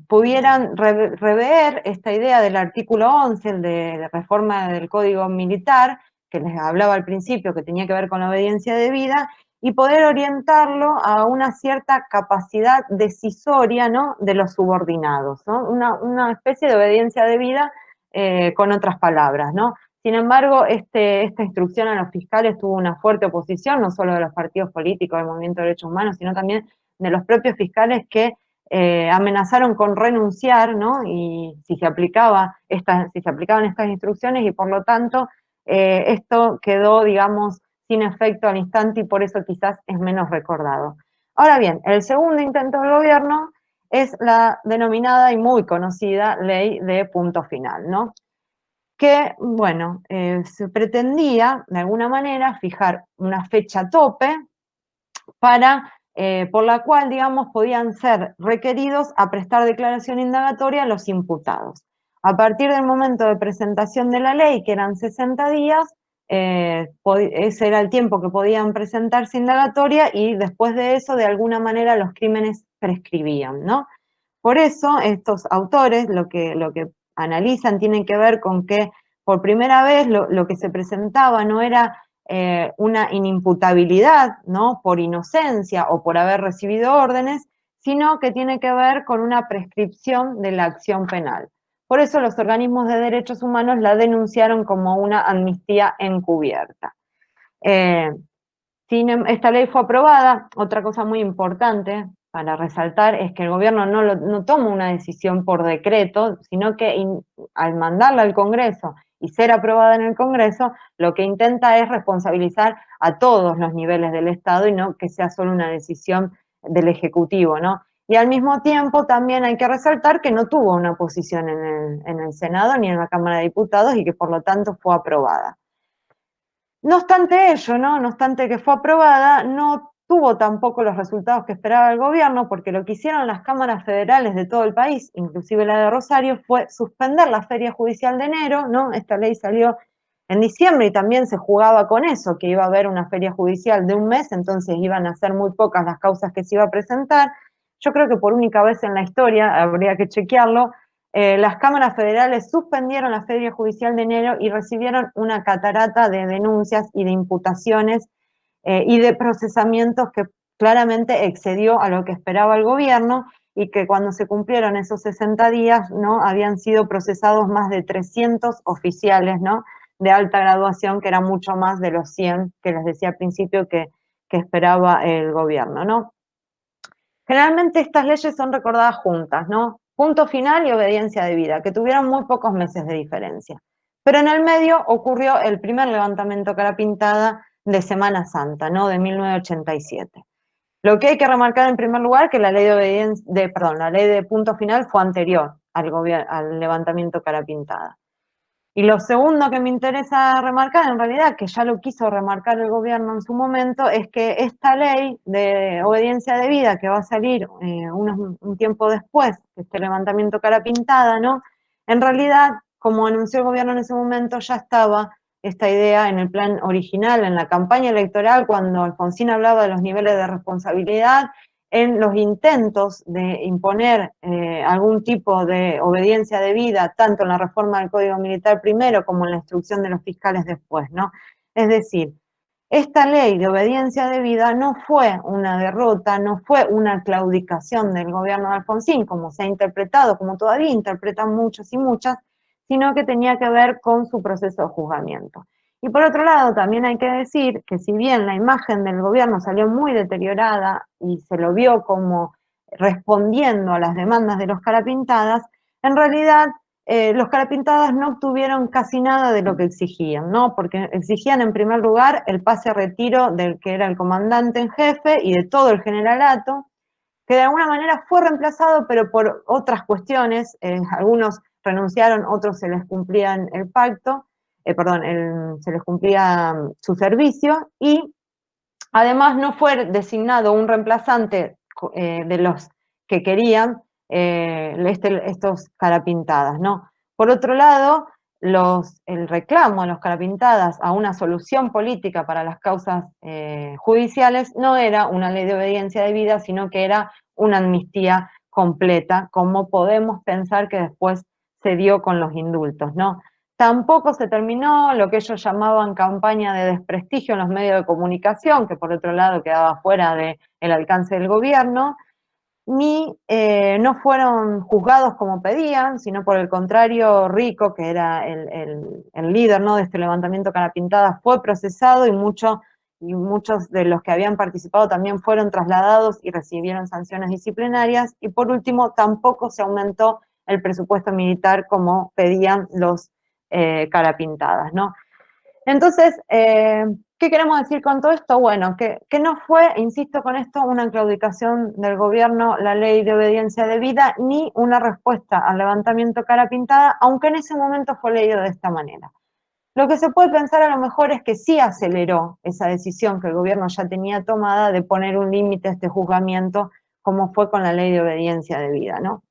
B: pudieran rever esta idea del artículo 11, el de reforma del Código Militar, que les hablaba al principio, que tenía que ver con la obediencia debida, y poder orientarlo a una cierta capacidad decisoria, ¿no? De los subordinados, ¿no? Una especie de obediencia debida, con otras palabras, ¿no? Sin embargo, esta instrucción a los fiscales tuvo una fuerte oposición, no solo de los partidos políticos del Movimiento de Derechos Humanos, sino también de los propios fiscales que amenazaron con renunciar, ¿no? Y si se aplicaban estas instrucciones, y por lo tanto esto quedó, digamos, sin efecto al instante y por eso quizás es menos recordado. Ahora bien, el segundo intento del gobierno es la denominada y muy conocida ley de punto final, ¿no? Que, bueno, se pretendía de alguna manera fijar una fecha tope para, por la cual, digamos, podían ser requeridos a prestar declaración indagatoria a los imputados. A partir del momento de presentación de la ley, que eran 60 días, ese era el tiempo que podían presentarse indagatoria y después de eso, de alguna manera, los crímenes prescribían, ¿no? Por eso, estos autores lo que analizan tienen que ver con que por primera vez lo que se presentaba no era una inimputabilidad, ¿no? Por inocencia o por haber recibido órdenes, sino que tiene que ver con una prescripción de la acción penal. Por eso los organismos de derechos humanos la denunciaron como una amnistía encubierta. Esta ley fue aprobada. Otra cosa muy importante para resaltar es que el gobierno no toma una decisión por decreto, sino que al mandarla al Congreso y ser aprobada en el Congreso, lo que intenta es responsabilizar a todos los niveles del Estado y no que sea solo una decisión del Ejecutivo, ¿no? Y al mismo tiempo también hay que resaltar que no tuvo una oposición en el Senado ni en la Cámara de Diputados y que por lo tanto fue aprobada. No obstante ello, ¿no? No obstante que fue aprobada, no tuvo tampoco los resultados que esperaba el gobierno, porque lo que hicieron las cámaras federales de todo el país, inclusive la de Rosario, fue suspender la feria judicial de enero, ¿no? Esta ley salió en diciembre y también se jugaba con eso, que iba a haber una feria judicial de un mes, entonces iban a ser muy pocas las causas que se iba a presentar. Yo creo que por única vez en la historia, habría que chequearlo, las cámaras federales suspendieron la feria judicial de enero y recibieron una catarata de denuncias y de imputaciones y de procesamientos que claramente excedió a lo que esperaba el gobierno, y que cuando se cumplieron esos 60 días, ¿no?, habían sido procesados más de 300 oficiales, ¿no?, de alta graduación, que era mucho más de los 100 que les decía al principio que esperaba el gobierno, ¿no? Generalmente estas leyes son recordadas juntas, ¿no? Punto final y obediencia debida, que tuvieron muy pocos meses de diferencia. Pero en el medio ocurrió el primer levantamiento cara pintada de Semana Santa, ¿no?, de 1987. Lo que hay que remarcar en primer lugar que la ley de obediencia, la ley de punto final fue anterior al levantamiento cara pintada. Y lo segundo que me interesa remarcar, en realidad, que ya lo quiso remarcar el gobierno en su momento, es que esta ley de obediencia debida, que va a salir un tiempo después de este levantamiento cara pintada, ¿no?, en realidad, como anunció el gobierno en ese momento, ya estaba esta idea en el plan original, en la campaña electoral, cuando Alfonsín hablaba de los niveles de responsabilidad, en los intentos de imponer algún tipo de obediencia debida, tanto en la reforma del Código Militar primero como en la instrucción de los fiscales después, ¿no? Es decir, esta ley de obediencia debida no fue una derrota, no fue una claudicación del gobierno de Alfonsín, como se ha interpretado, como todavía interpretan muchos y muchas, sino que tenía que ver con su proceso de juzgamiento. Y por otro lado, también hay que decir que si bien la imagen del gobierno salió muy deteriorada y se lo vio como respondiendo a las demandas de los carapintadas, en realidad los carapintadas no obtuvieron casi nada de lo que exigían, ¿no? Porque exigían en primer lugar el pase a retiro del que era el comandante en jefe y de todo el generalato, que de alguna manera fue reemplazado, pero por otras cuestiones, algunos renunciaron, otros se les cumplían el pacto, se les cumplía su servicio, y además no fue designado un reemplazante de los que querían estos carapintadas, ¿no? Por otro lado, el reclamo a los carapintadas a una solución política para las causas judiciales no era una ley de obediencia debida, sino que era una amnistía completa, como podemos pensar que después se dio con los indultos, ¿no? Tampoco se terminó lo que ellos llamaban campaña de desprestigio en los medios de comunicación, que por otro lado quedaba fuera del alcance del gobierno, ni no fueron juzgados como pedían, sino por el contrario, Rico, que era el líder, ¿no?, de este levantamiento cara pintada, fue procesado y muchos de los que habían participado también fueron trasladados y recibieron sanciones disciplinarias. Y por último, tampoco se aumentó el presupuesto militar como pedían los carapintadas, ¿no? Entonces, ¿qué queremos decir con todo esto? Bueno, que no fue, insisto con esto, una claudicación del gobierno la ley de obediencia debida, ni una respuesta al levantamiento cara pintada, aunque en ese momento fue leído de esta manera. Lo que se puede pensar a lo mejor es que sí aceleró esa decisión que el gobierno ya tenía tomada de poner un límite a este juzgamiento, como fue con la ley de obediencia debida, ¿no?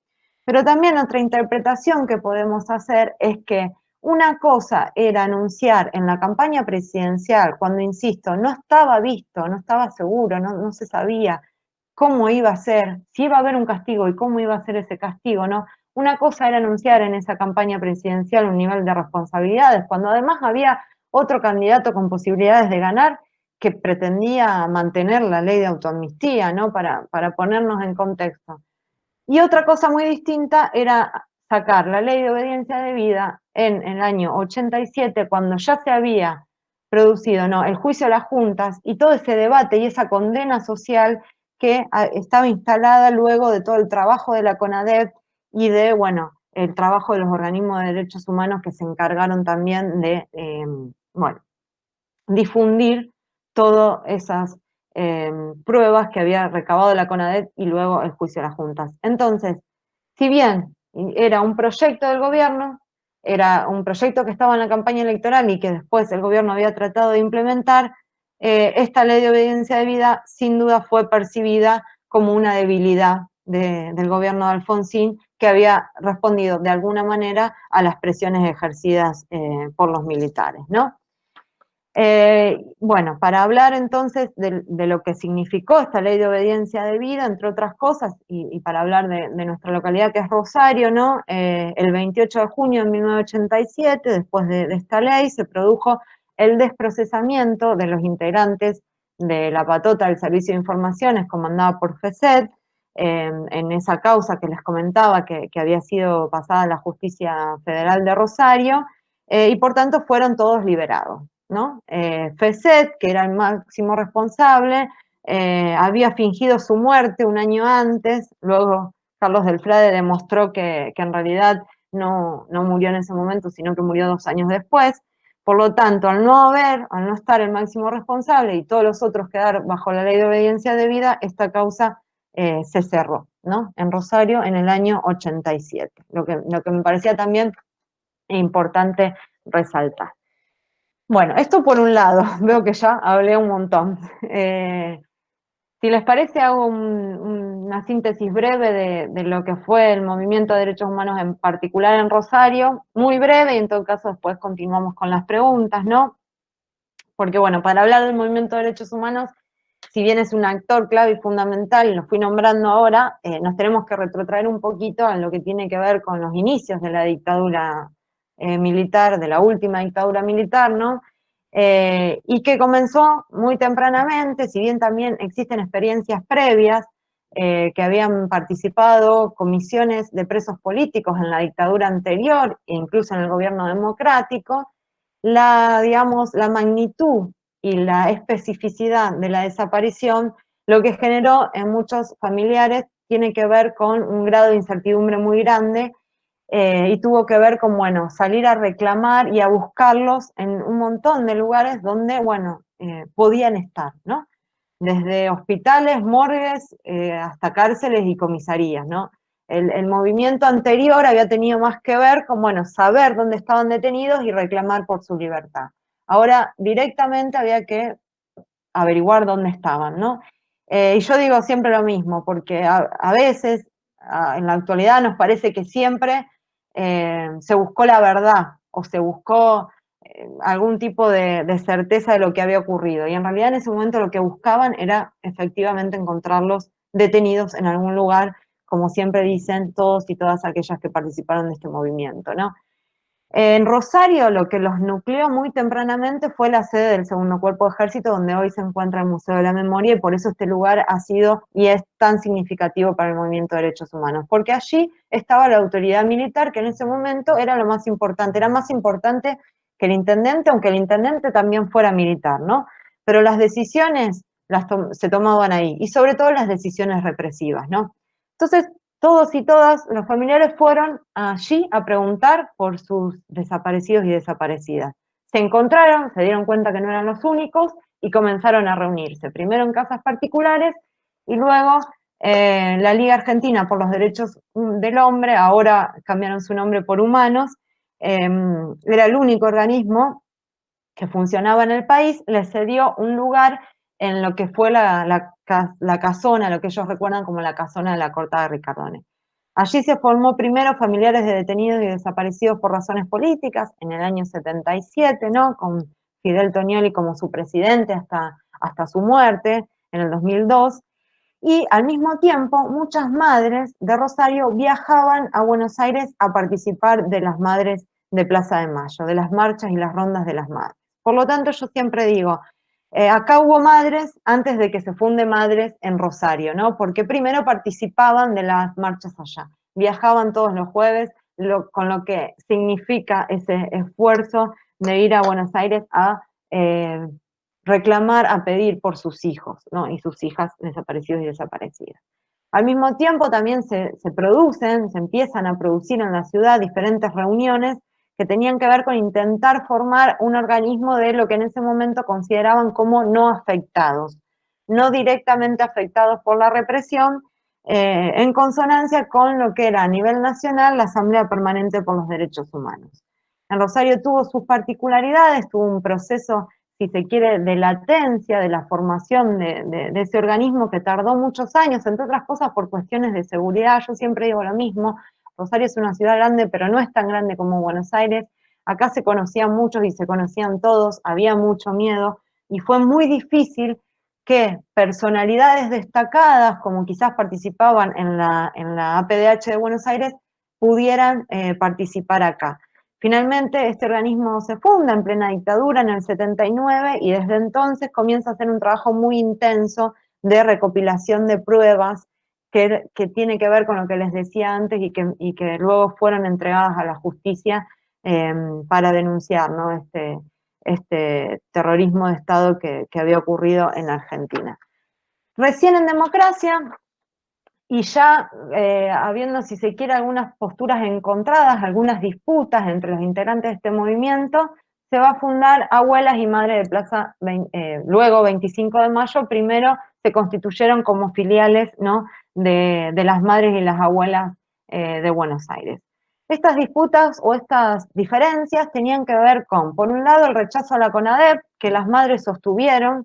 B: Pero también otra interpretación que podemos hacer es que una cosa era anunciar en la campaña presidencial, cuando, insisto, no estaba visto, no estaba seguro, no se sabía cómo iba a ser, si iba a haber un castigo y cómo iba a ser ese castigo, ¿no? Una cosa era anunciar en esa campaña presidencial un nivel de responsabilidades, cuando además había otro candidato con posibilidades de ganar que pretendía mantener la ley de autoamnistía, ¿no? Para ponernos en contexto. Y otra cosa muy distinta era sacar la ley de obediencia debida en el año 87, cuando ya se había producido, ¿no?, el juicio a las juntas y todo ese debate y esa condena social que estaba instalada luego de todo el trabajo de la CONADEP y de, bueno, el trabajo de los organismos de derechos humanos que se encargaron también de, bueno, difundir todas esas pruebas que había recabado la CONADEP y luego el juicio a las juntas. Entonces, si bien era un proyecto del gobierno, era un proyecto que estaba en la campaña electoral y que después el gobierno había tratado de implementar, esta ley de obediencia debida sin duda fue percibida como una debilidad del gobierno de Alfonsín, que había respondido de alguna manera a las presiones ejercidas por los militares, ¿no? Bueno, para hablar entonces de lo que significó esta ley de obediencia debida, entre otras cosas, y para hablar de nuestra localidad que es Rosario, ¿no? El 28 de junio de 1987, después de esta ley, se produjo el desprocesamiento de los integrantes de la patota del Servicio de Informaciones comandada por FESED, en esa causa que les comentaba que había sido pasada a la Justicia Federal de Rosario, y por tanto fueron todos liberados, ¿no? FESED, que era el máximo responsable, había fingido su muerte un año antes, luego Carlos Delfrade demostró que en realidad no murió en ese momento, sino que murió 2 años después. Por lo tanto, al no estar el máximo responsable y todos los otros quedar bajo la ley de obediencia debida, esta causa se cerró, ¿no? En Rosario en el año 87, lo que me parecía también importante resaltar. Bueno, esto por un lado, veo que ya hablé un montón. Si les parece, hago una síntesis breve de lo que fue el movimiento de derechos humanos en particular en Rosario, muy breve, y en todo caso después continuamos con las preguntas, ¿no? Porque bueno, para hablar del movimiento de derechos humanos, si bien es un actor clave y fundamental, y lo fui nombrando ahora, nos tenemos que retrotraer un poquito a lo que tiene que ver con los inicios de la dictadura militar, de la última dictadura militar, ¿no? Y que comenzó muy tempranamente, si bien también existen experiencias previas, que habían participado comisiones de presos políticos en la dictadura anterior, e incluso en el gobierno democrático, digamos, la magnitud y la especificidad de la desaparición, lo que generó en muchos familiares tiene que ver con un grado de incertidumbre muy grande, y tuvo que ver con, bueno, salir a reclamar y a buscarlos en un montón de lugares donde, bueno, podían estar, ¿no? Desde hospitales, morgues, hasta cárceles y comisarías, ¿no? El movimiento anterior había tenido más que ver con, bueno, saber dónde estaban detenidos y reclamar por su libertad. Ahora, directamente había que averiguar dónde estaban, ¿no? Y yo digo siempre lo mismo, porque a veces, en la actualidad, nos parece que siempre se buscó la verdad, o se buscó algún tipo de certeza de lo que había ocurrido. Y en realidad en ese momento lo que buscaban era efectivamente encontrarlos detenidos en algún lugar, como siempre dicen todos y todas aquellas que participaron de este movimiento, ¿no? En Rosario lo que los nucleó muy tempranamente fue la sede del Segundo Cuerpo de Ejército, donde hoy se encuentra el Museo de la Memoria, y por eso este lugar ha sido y es tan significativo para el movimiento de derechos humanos, porque allí estaba la autoridad militar, que en ese momento era lo más importante, era más importante que el intendente, aunque el intendente también fuera militar, ¿no? Pero las decisiones se tomaban ahí, y sobre todo las decisiones represivas, ¿no? Entonces, todos y todas los familiares fueron allí a preguntar por sus desaparecidos y desaparecidas. Se encontraron, se dieron cuenta que no eran los únicos y comenzaron a reunirse, primero en casas particulares y luego la Liga Argentina por los Derechos del Hombre, ahora cambiaron su nombre por Humanos, era el único organismo que funcionaba en el país, les cedió un lugar en lo que fue la casona, lo que ellos recuerdan como la casona de la Cortada de Ricardone. Allí se formó primero familiares de detenidos y desaparecidos por razones políticas, en el año 77, ¿no? Con Fidel Tonioli como su presidente hasta su muerte, en el 2002. Y al mismo tiempo, muchas madres de Rosario viajaban a Buenos Aires a participar de las madres de Plaza de Mayo, de las marchas y las rondas de las madres. Por lo tanto, yo siempre digo, acá hubo madres antes de que se funde Madres en Rosario, ¿no? Porque primero participaban de las marchas allá, viajaban todos los jueves, con lo que significa ese esfuerzo de ir a Buenos Aires a reclamar, a pedir por sus hijos, ¿no? Y sus hijas desaparecidos y desaparecidas. Al mismo tiempo también se empiezan a producir en la ciudad diferentes reuniones que tenían que ver con intentar formar un organismo de lo que en ese momento consideraban como no afectados, no directamente afectados por la represión, en consonancia con lo que era a nivel nacional la Asamblea Permanente por los Derechos Humanos. En Rosario tuvo sus particularidades, tuvo un proceso, si se quiere, de latencia de la formación de ese organismo que tardó muchos años, entre otras cosas por cuestiones de seguridad. Yo siempre digo lo mismo, Rosario es una ciudad grande, pero no es tan grande como Buenos Aires. Acá se conocían muchos y se conocían todos, había mucho miedo, y fue muy difícil que personalidades destacadas, como quizás participaban en la APDH de Buenos Aires, pudieran participar acá. Finalmente, este organismo se funda en plena dictadura en el 79 y desde entonces comienza a hacer un trabajo muy intenso de recopilación de pruebas que tiene que ver con lo que les decía antes y que luego fueron entregadas a la justicia para denunciar, ¿no? Este terrorismo de Estado que había ocurrido en Argentina. Recién en democracia, y ya habiendo, si se quiere, algunas posturas encontradas, algunas disputas entre los integrantes de este movimiento, se va a fundar Abuelas y Madres de Plaza, luego 25 de mayo, primero se constituyeron como filiales, ¿no?, de las madres y las abuelas de Buenos Aires. Estas disputas o estas diferencias tenían que ver con, por un lado, el rechazo a la CONADEP, que las madres sostuvieron,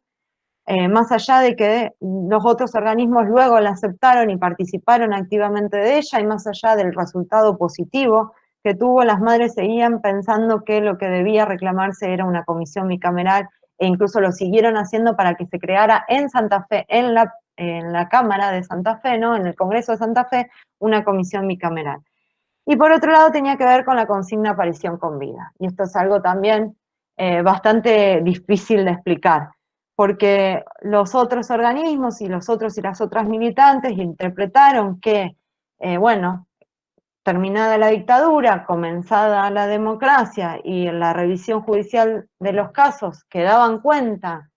B: más allá de que los otros organismos luego la aceptaron y participaron activamente de ella, y más allá del resultado positivo que tuvo, las madres seguían pensando que lo que debía reclamarse era una comisión bicameral, e incluso lo siguieron haciendo para que se creara en Santa Fe, en la Cámara de Santa Fe, ¿no?, en el Congreso de Santa Fe, una comisión bicameral. Y por otro lado tenía que ver con la consigna aparición con vida. Y esto es algo también bastante difícil de explicar, porque los otros organismos y los otros y las otras militantes interpretaron que, bueno, terminada la dictadura, comenzada la democracia y la revisión judicial de los casos, que daban cuenta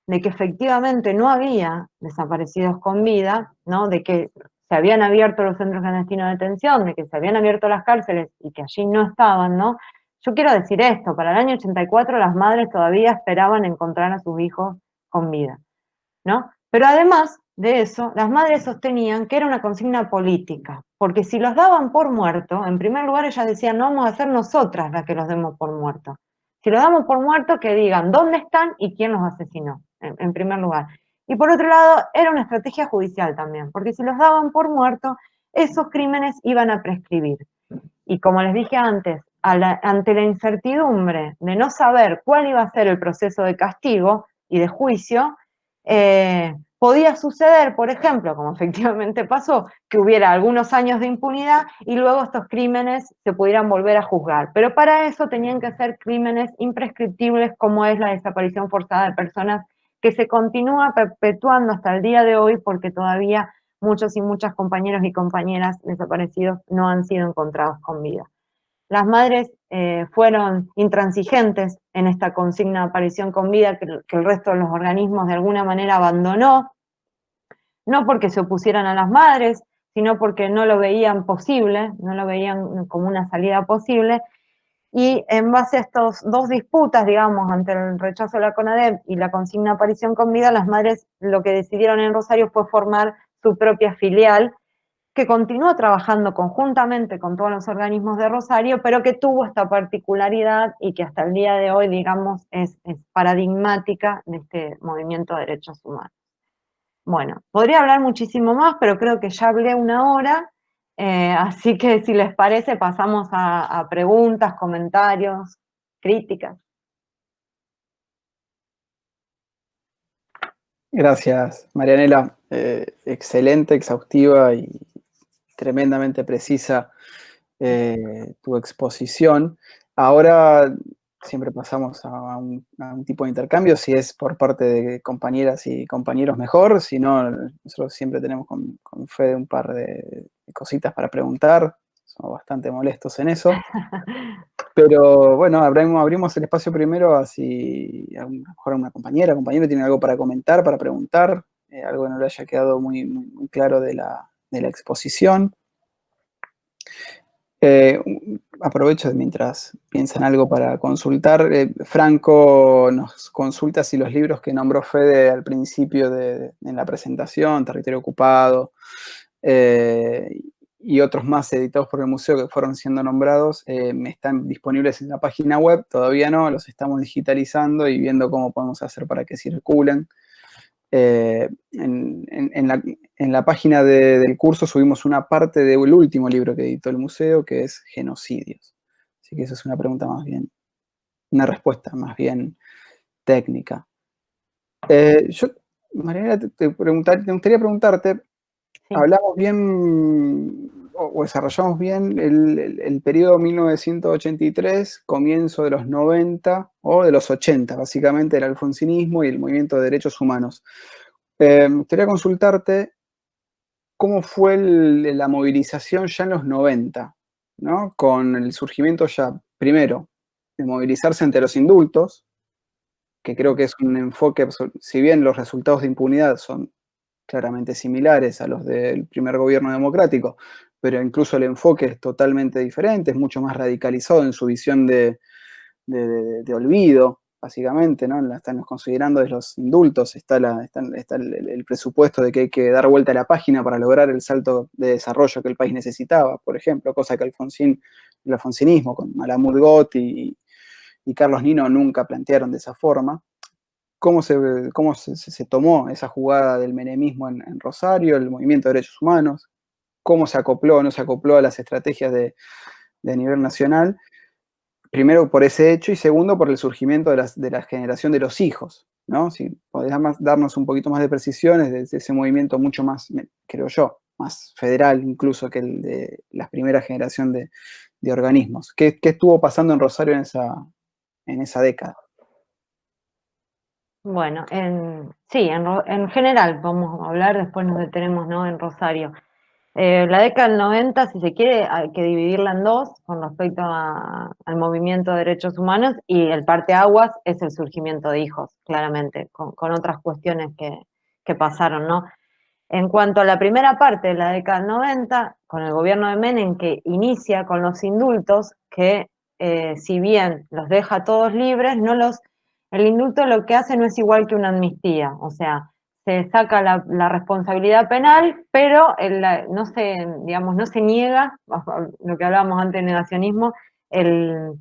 B: de que efectivamente no había desaparecidos con vida, ¿no?, de que se habían abierto los centros clandestinos de detención, de que se habían abierto las cárceles y que allí no estaban, ¿no? Yo quiero decir esto, para el año 84 las madres todavía esperaban encontrar a sus hijos con vida, ¿no? Pero además de eso, las madres sostenían que era una consigna política, porque si los daban por muerto, en primer lugar ellas decían, no vamos a ser nosotras las que los demos por muerto. Si los damos por muerto, que digan dónde están y quién los asesinó, en primer lugar. Y por otro lado, era una estrategia judicial también, porque si los daban por muerto, esos crímenes iban a prescribir. Y como les dije antes, ante la incertidumbre de no saber cuál iba a ser el proceso de castigo y de juicio, podía suceder, por ejemplo, como efectivamente pasó, que hubiera algunos años de impunidad y luego estos crímenes se pudieran volver a juzgar. Pero para eso tenían que ser crímenes imprescriptibles, como es la desaparición forzada de personas, que se continúa perpetuando hasta el día de hoy porque todavía muchos y muchas compañeros y compañeras desaparecidos no han sido encontrados con vida. Las madres fueron intransigentes en esta consigna de aparición con vida que el resto de los organismos de alguna manera abandonó, no porque se opusieran a las madres, sino porque no lo veían posible, no lo veían como una salida posible, y en base a estos dos disputas, digamos, ante el rechazo de la CONADEP y la consigna de aparición con vida, las madres lo que decidieron en Rosario fue formar su propia filial, que continuó trabajando conjuntamente con todos los organismos de Rosario, pero que tuvo esta particularidad y que hasta el día de hoy, digamos, es paradigmática de este movimiento de derechos humanos. Bueno, podría hablar muchísimo más, pero creo que ya hablé una hora, así que si les parece pasamos a preguntas, comentarios, críticas.
C: Gracias, Marianela. Excelente, exhaustiva y tremendamente precisa tu exposición. Ahora siempre pasamos a un tipo de intercambio, si es por parte de compañeras y compañeros mejor, si no, nosotros siempre tenemos con Fede un par de cositas para preguntar, somos bastante molestos en eso. Pero bueno, abrimos el espacio primero a si a lo mejor una compañero tiene algo para comentar, para preguntar, algo que no le haya quedado muy, muy claro de la exposición. Aprovecho mientras piensan algo para consultar. Franco nos consulta si los libros que nombró Fede al principio en la presentación, Territorio Ocupado, y otros más editados por el museo que fueron siendo nombrados, están disponibles en la página web. Todavía no, los estamos digitalizando y viendo cómo podemos hacer para que circulen. En en la página del curso subimos una parte del último libro que editó el museo, que es Genocidios. Así que esa es una pregunta más bien, una respuesta más bien técnica. Yo, Mariana, me gustaría preguntarte,
B: Sí.
C: hablamos bien o desarrollamos bien el periodo 1983, comienzo de los 90 o de los 80, básicamente el alfonsinismo y el movimiento de derechos humanos. Me gustaría consultarte cómo fue la movilización ya en los 90, ¿no? Con el surgimiento ya, primero, de movilizarse ante los indultos, que creo que es un enfoque, si bien los resultados de impunidad son claramente similares a los del primer gobierno democrático, pero incluso el enfoque es totalmente diferente, es mucho más radicalizado en su visión de olvido, básicamente, ¿no? Están considerando de los indultos, está el presupuesto de que hay que dar vuelta a la página para lograr el salto de desarrollo que el país necesitaba, por ejemplo, cosa que el alfonsinismo con Malamud Gott y Carlos Nino nunca plantearon de esa forma. ¿Cómo se tomó esa jugada del menemismo en Rosario, el movimiento de derechos humanos? ¿Cómo se acopló o no se acopló a las estrategias de nivel nacional? Primero por ese hecho y segundo por el surgimiento de la generación de los hijos, ¿no? Si podés darnos un poquito más de precisiones de ese movimiento mucho más, creo yo, más federal incluso que el de la primera generación de organismos. ¿Qué estuvo pasando en Rosario en esa década?
B: Bueno, sí, en general vamos a hablar, después nos detenemos, ¿no?, en Rosario. La década del 90, si se quiere, hay que dividirla en dos con respecto al movimiento de derechos humanos, y el parteaguas es el surgimiento de hijos, claramente, con otras cuestiones que pasaron, ¿no? En cuanto a la primera parte de la década del 90, con el gobierno de Menem, que inicia con los indultos, que si bien los deja a todos libres, el indulto lo que hace no es igual que una amnistía, o sea, se saca la responsabilidad penal, pero no se niega, lo que hablábamos antes de negacionismo, el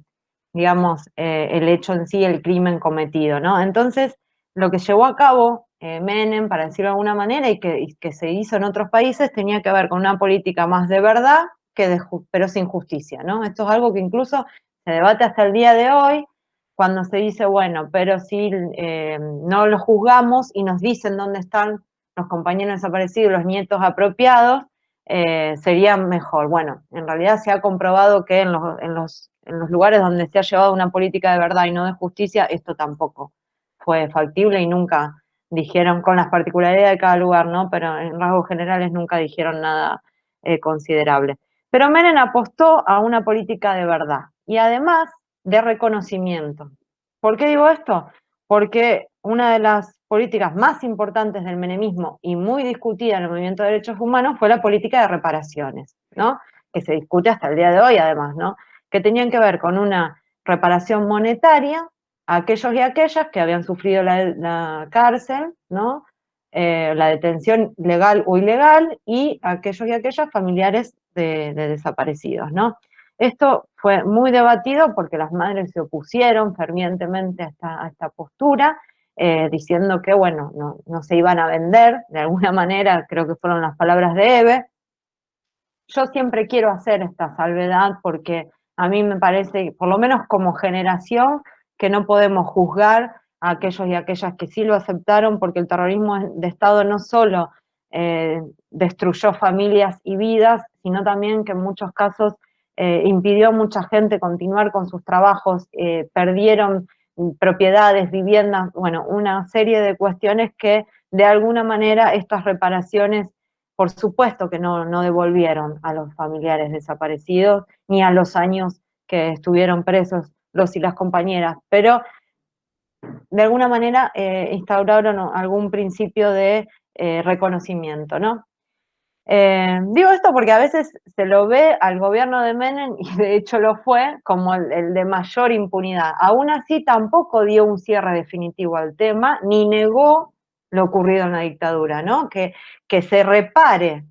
B: hecho en sí, el crimen cometido, ¿no? Entonces, lo que llevó a cabo Menem, para decirlo de alguna manera, y que se hizo en otros países, tenía que ver con una política más de verdad, pero sin justicia, ¿no? Esto es algo que incluso se debate hasta el día de hoy, cuando se dice, bueno, pero si no los juzgamos y nos dicen dónde están los compañeros desaparecidos, los nietos apropiados, sería mejor. Bueno, en realidad se ha comprobado que en los lugares donde se ha llevado una política de verdad y no de justicia, esto tampoco fue factible y nunca dijeron, con las particularidades de cada lugar, ¿no? Pero en rasgos generales nunca dijeron nada considerable. Pero Menem apostó a una política de verdad y además de reconocimiento. ¿Por qué digo esto? Porque una de las políticas más importantes del menemismo y muy discutida en el movimiento de derechos humanos fue la política de reparaciones, ¿no? Que se discute hasta el día de hoy, además, ¿no? Que tenían que ver con una reparación monetaria a aquellos y aquellas que habían sufrido la cárcel, ¿no? La detención legal o ilegal, y a aquellos y aquellas familiares de desaparecidos, ¿no? Esto fue muy debatido porque las madres se opusieron fervientemente a esta postura, diciendo que, bueno, no se iban a vender, de alguna manera, creo que fueron las palabras de Eve. Yo siempre quiero hacer esta salvedad porque a mí me parece, por lo menos como generación, que no podemos juzgar a aquellos y aquellas que sí lo aceptaron, porque el terrorismo de Estado no solo destruyó familias y vidas, sino también que en muchos casos impidió a mucha gente continuar con sus trabajos, perdieron propiedades, viviendas, bueno, una serie de cuestiones que de alguna manera estas reparaciones, por supuesto que no devolvieron a los familiares desaparecidos, ni a los años que estuvieron presos los y las compañeras, pero de alguna manera instauraron algún principio de reconocimiento, ¿no? Digo esto porque a veces se lo ve al gobierno de Menem, y de hecho lo fue, como el de mayor impunidad. Aún así tampoco dio un cierre definitivo al tema, ni negó lo ocurrido en la dictadura, ¿no? Que se repare,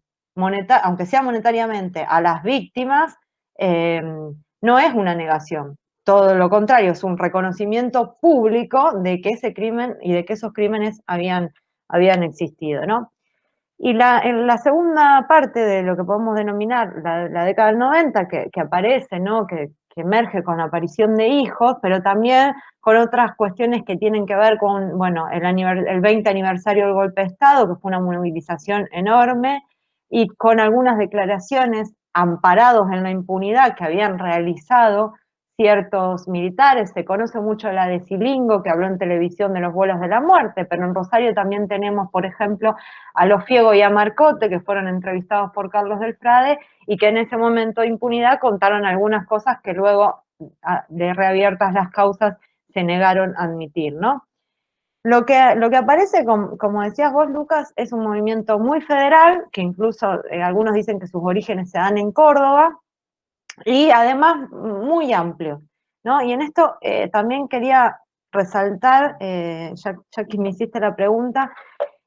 B: aunque sea monetariamente, a las víctimas, no es una negación. Todo lo contrario, es un reconocimiento público de que ese crimen y de que esos crímenes habían existido, ¿no? Y en la segunda parte de lo que podemos denominar la década del 90, que aparece, ¿no? que emerge con la aparición de hijos, pero también con otras cuestiones que tienen que ver con, bueno, el 20 aniversario del golpe de Estado, que fue una movilización enorme, y con algunas declaraciones amparados en la impunidad que habían realizado ciertos militares. Se conoce mucho la de Silingo, que habló en televisión de los vuelos de la muerte, pero en Rosario también tenemos, por ejemplo, a Lofiego y a Marcote, que fueron entrevistados por Carlos del Frade, y que en ese momento de impunidad contaron algunas cosas que luego, de reabiertas las causas, se negaron a admitir, ¿no? Lo que aparece, como decías vos, Lucas, es un movimiento muy federal, que incluso algunos dicen que sus orígenes se dan en Córdoba, y además muy amplio, ¿no? Y en esto también quería resaltar, ya que me hiciste la pregunta,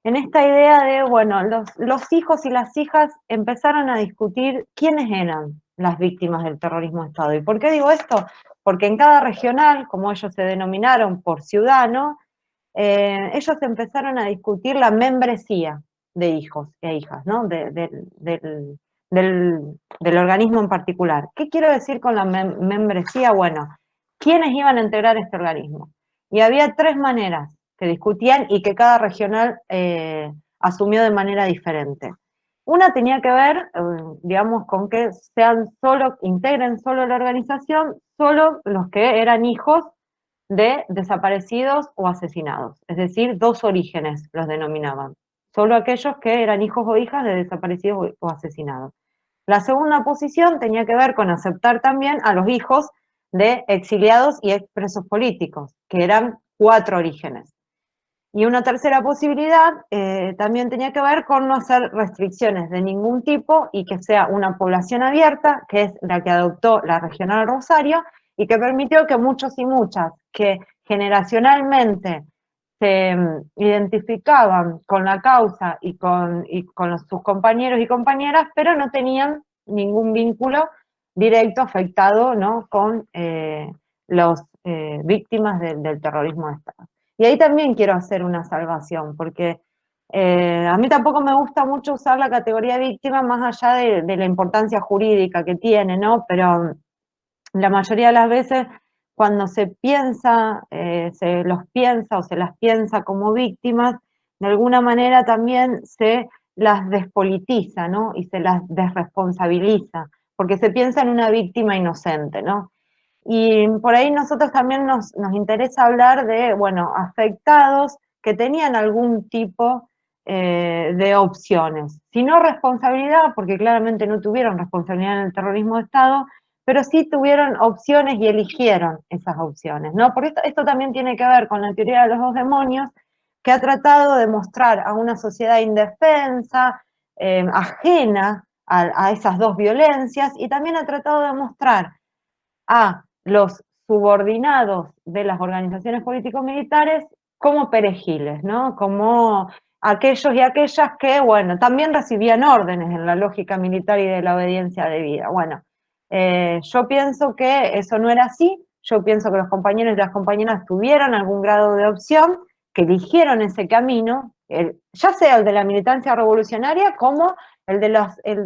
B: en esta idea de, bueno, los hijos y las hijas empezaron a discutir quiénes eran las víctimas del terrorismo de Estado. ¿Y por qué digo esto? Porque en cada regional, como ellos se denominaron por ciudad, ¿no? Ellos empezaron a discutir la membresía de hijos e hijas, ¿no? Del organismo en particular. ¿Qué quiero decir con la membresía? Bueno, ¿quiénes iban a integrar este organismo? Y había tres maneras que discutían y que cada regional asumió de manera diferente. Una tenía que ver, digamos, con que integren solo la organización, solo los que eran hijos de desaparecidos o asesinados, es decir, dos orígenes los denominaban, solo aquellos que eran hijos o hijas de desaparecidos o asesinados. La segunda posición tenía que ver con aceptar también a los hijos de exiliados y expresos políticos, que eran 4 orígenes. Y una tercera posibilidad también tenía que ver con no hacer restricciones de ningún tipo y que sea una población abierta, que es la que adoptó la Regional Rosario, y que permitió que muchos y muchas que generacionalmente se identificaban con la causa y con sus compañeros y compañeras, pero no tenían ningún vínculo directo afectado, ¿no? con las víctimas del terrorismo de Estado. Y ahí también quiero hacer una salvación, porque a mí tampoco me gusta mucho usar la categoría víctima más allá de la importancia jurídica que tiene, ¿no? Pero la mayoría de las veces cuando se piensa, se los piensa o se las piensa como víctimas, de alguna manera también se las despolitiza, ¿no? Y se las desresponsabiliza, porque se piensa en una víctima inocente, ¿no? Y por ahí nosotros también nos interesa hablar de, bueno, afectados que tenían algún tipo de opciones. Si no responsabilidad, porque claramente no tuvieron responsabilidad en el terrorismo de Estado, pero sí tuvieron opciones y eligieron esas opciones, ¿no? Por esto también tiene que ver con la teoría de los dos demonios, que ha tratado de mostrar a una sociedad indefensa, ajena a esas dos violencias, y también ha tratado de mostrar a los subordinados de las organizaciones político-militares como perejiles, ¿no? Como aquellos y aquellas que, bueno, también recibían órdenes en la lógica militar y de la obediencia debida. Bueno, yo pienso que eso no era así, yo pienso que los compañeros y las compañeras tuvieron algún grado de opción, que eligieron ese camino, ya sea el de la militancia revolucionaria como el de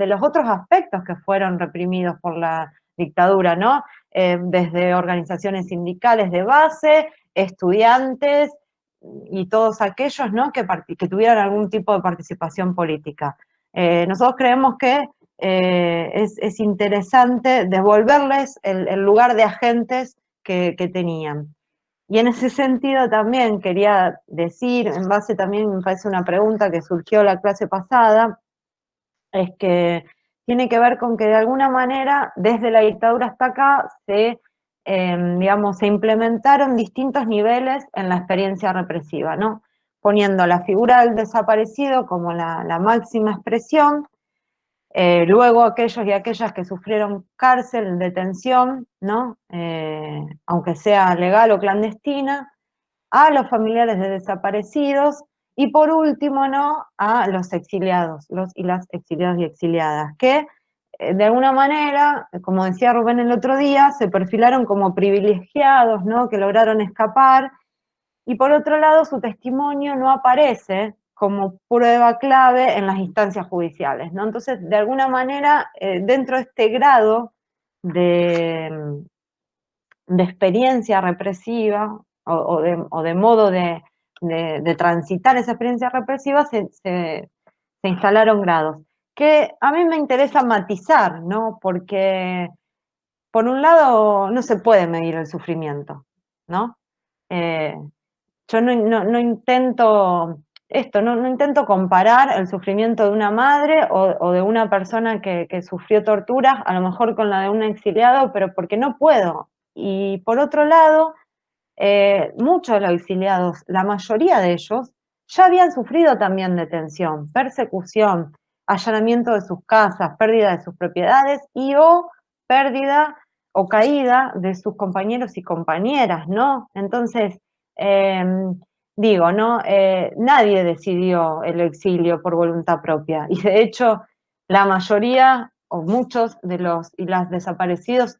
B: los otros aspectos que fueron reprimidos por la dictadura, ¿no? Desde organizaciones sindicales de base, estudiantes y todos aquellos, ¿no? que tuvieran algún tipo de participación política. Nosotros creemos que es interesante devolverles el lugar de agentes que tenían. Y en ese sentido también quería decir, en base también me parece una pregunta que surgió la clase pasada, es que tiene que ver con que de alguna manera desde la dictadura hasta acá digamos, se implementaron distintos niveles en la experiencia represiva, ¿no? Poniendo la figura del desaparecido como la máxima expresión, luego aquellos y aquellas que sufrieron cárcel, detención, ¿no? Aunque sea legal o clandestina, a los familiares de desaparecidos, y por último, ¿no? a los exiliados, los y las exiliados y exiliadas, que de alguna manera, como decía Rubén el otro día, se perfilaron como privilegiados, ¿no? que lograron escapar, y por otro lado su testimonio no aparece como prueba clave en las instancias judiciales, ¿no? Entonces, de alguna manera, dentro de este grado de experiencia represiva o de modo de transitar esa experiencia represiva, se instalaron grados, que a mí me interesa matizar, ¿no? Porque, por un lado, no se puede medir el sufrimiento, ¿no? Yo no intento esto, no intento comparar el sufrimiento de una madre o de una persona que sufrió torturas, a lo mejor con la de un exiliado, pero porque no puedo. Y por otro lado, muchos de los exiliados, la mayoría de ellos, ya habían sufrido también detención, persecución, allanamiento de sus casas, pérdida de sus propiedades y o pérdida o caída de sus compañeros y compañeras, ¿no? Entonces, digo, ¿no? Nadie decidió el exilio por voluntad propia y de hecho la mayoría o muchos de los y las desaparecidos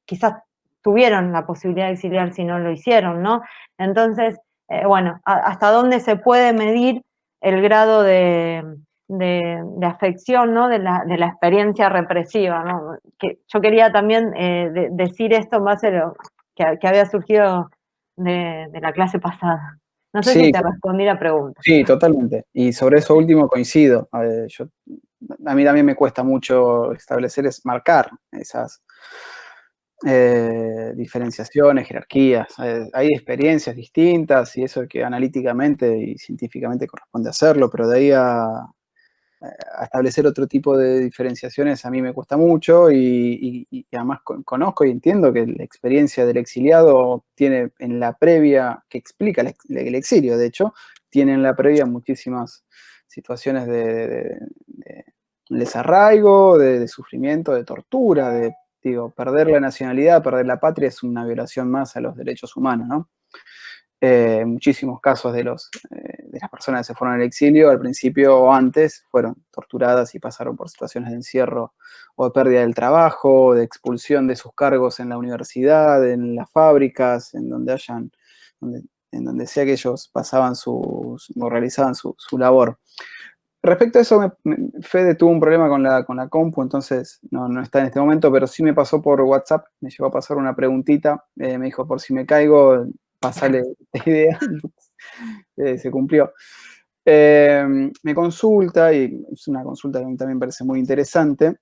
B: quizás tuvieron la posibilidad de exiliar si no lo hicieron, ¿no? Entonces, bueno, hasta dónde se puede medir el grado de afección, ¿no? De la experiencia represiva, ¿no? Que yo quería también decir esto en base a lo que había surgido de la clase pasada. No sé si
C: Sí,
B: te respondí la pregunta.
C: sí, totalmente. Y sobre eso último coincido. A mí también me cuesta mucho establecer, marcar esas diferenciaciones, jerarquías. Hay experiencias distintas y eso que analíticamente y científicamente corresponde hacerlo, pero de ahí a establecer otro tipo de diferenciaciones a mí me cuesta mucho y además conozco y entiendo que la experiencia del exiliado tiene en la previa, que explica el exilio, de hecho, tiene en la previa muchísimas situaciones de desarraigo, de sufrimiento, de tortura, digo, perder la nacionalidad, perder la patria es una violación más a los derechos humanos, ¿no? Muchísimos casos de las personas que se fueron al exilio, al principio o antes, fueron torturadas y pasaron por situaciones de encierro o de pérdida del trabajo, o de expulsión de sus cargos en la universidad, en las fábricas, en donde sea que ellos pasaban o realizaban su labor. Respecto a eso, Fede tuvo un problema con la compu, entonces no está en este momento, pero sí me pasó por WhatsApp, me llegó a pasar una preguntita, me dijo, por si me caigo, pasale la idea, se cumplió. Me consulta, y es una consulta que a mí también me parece muy interesante,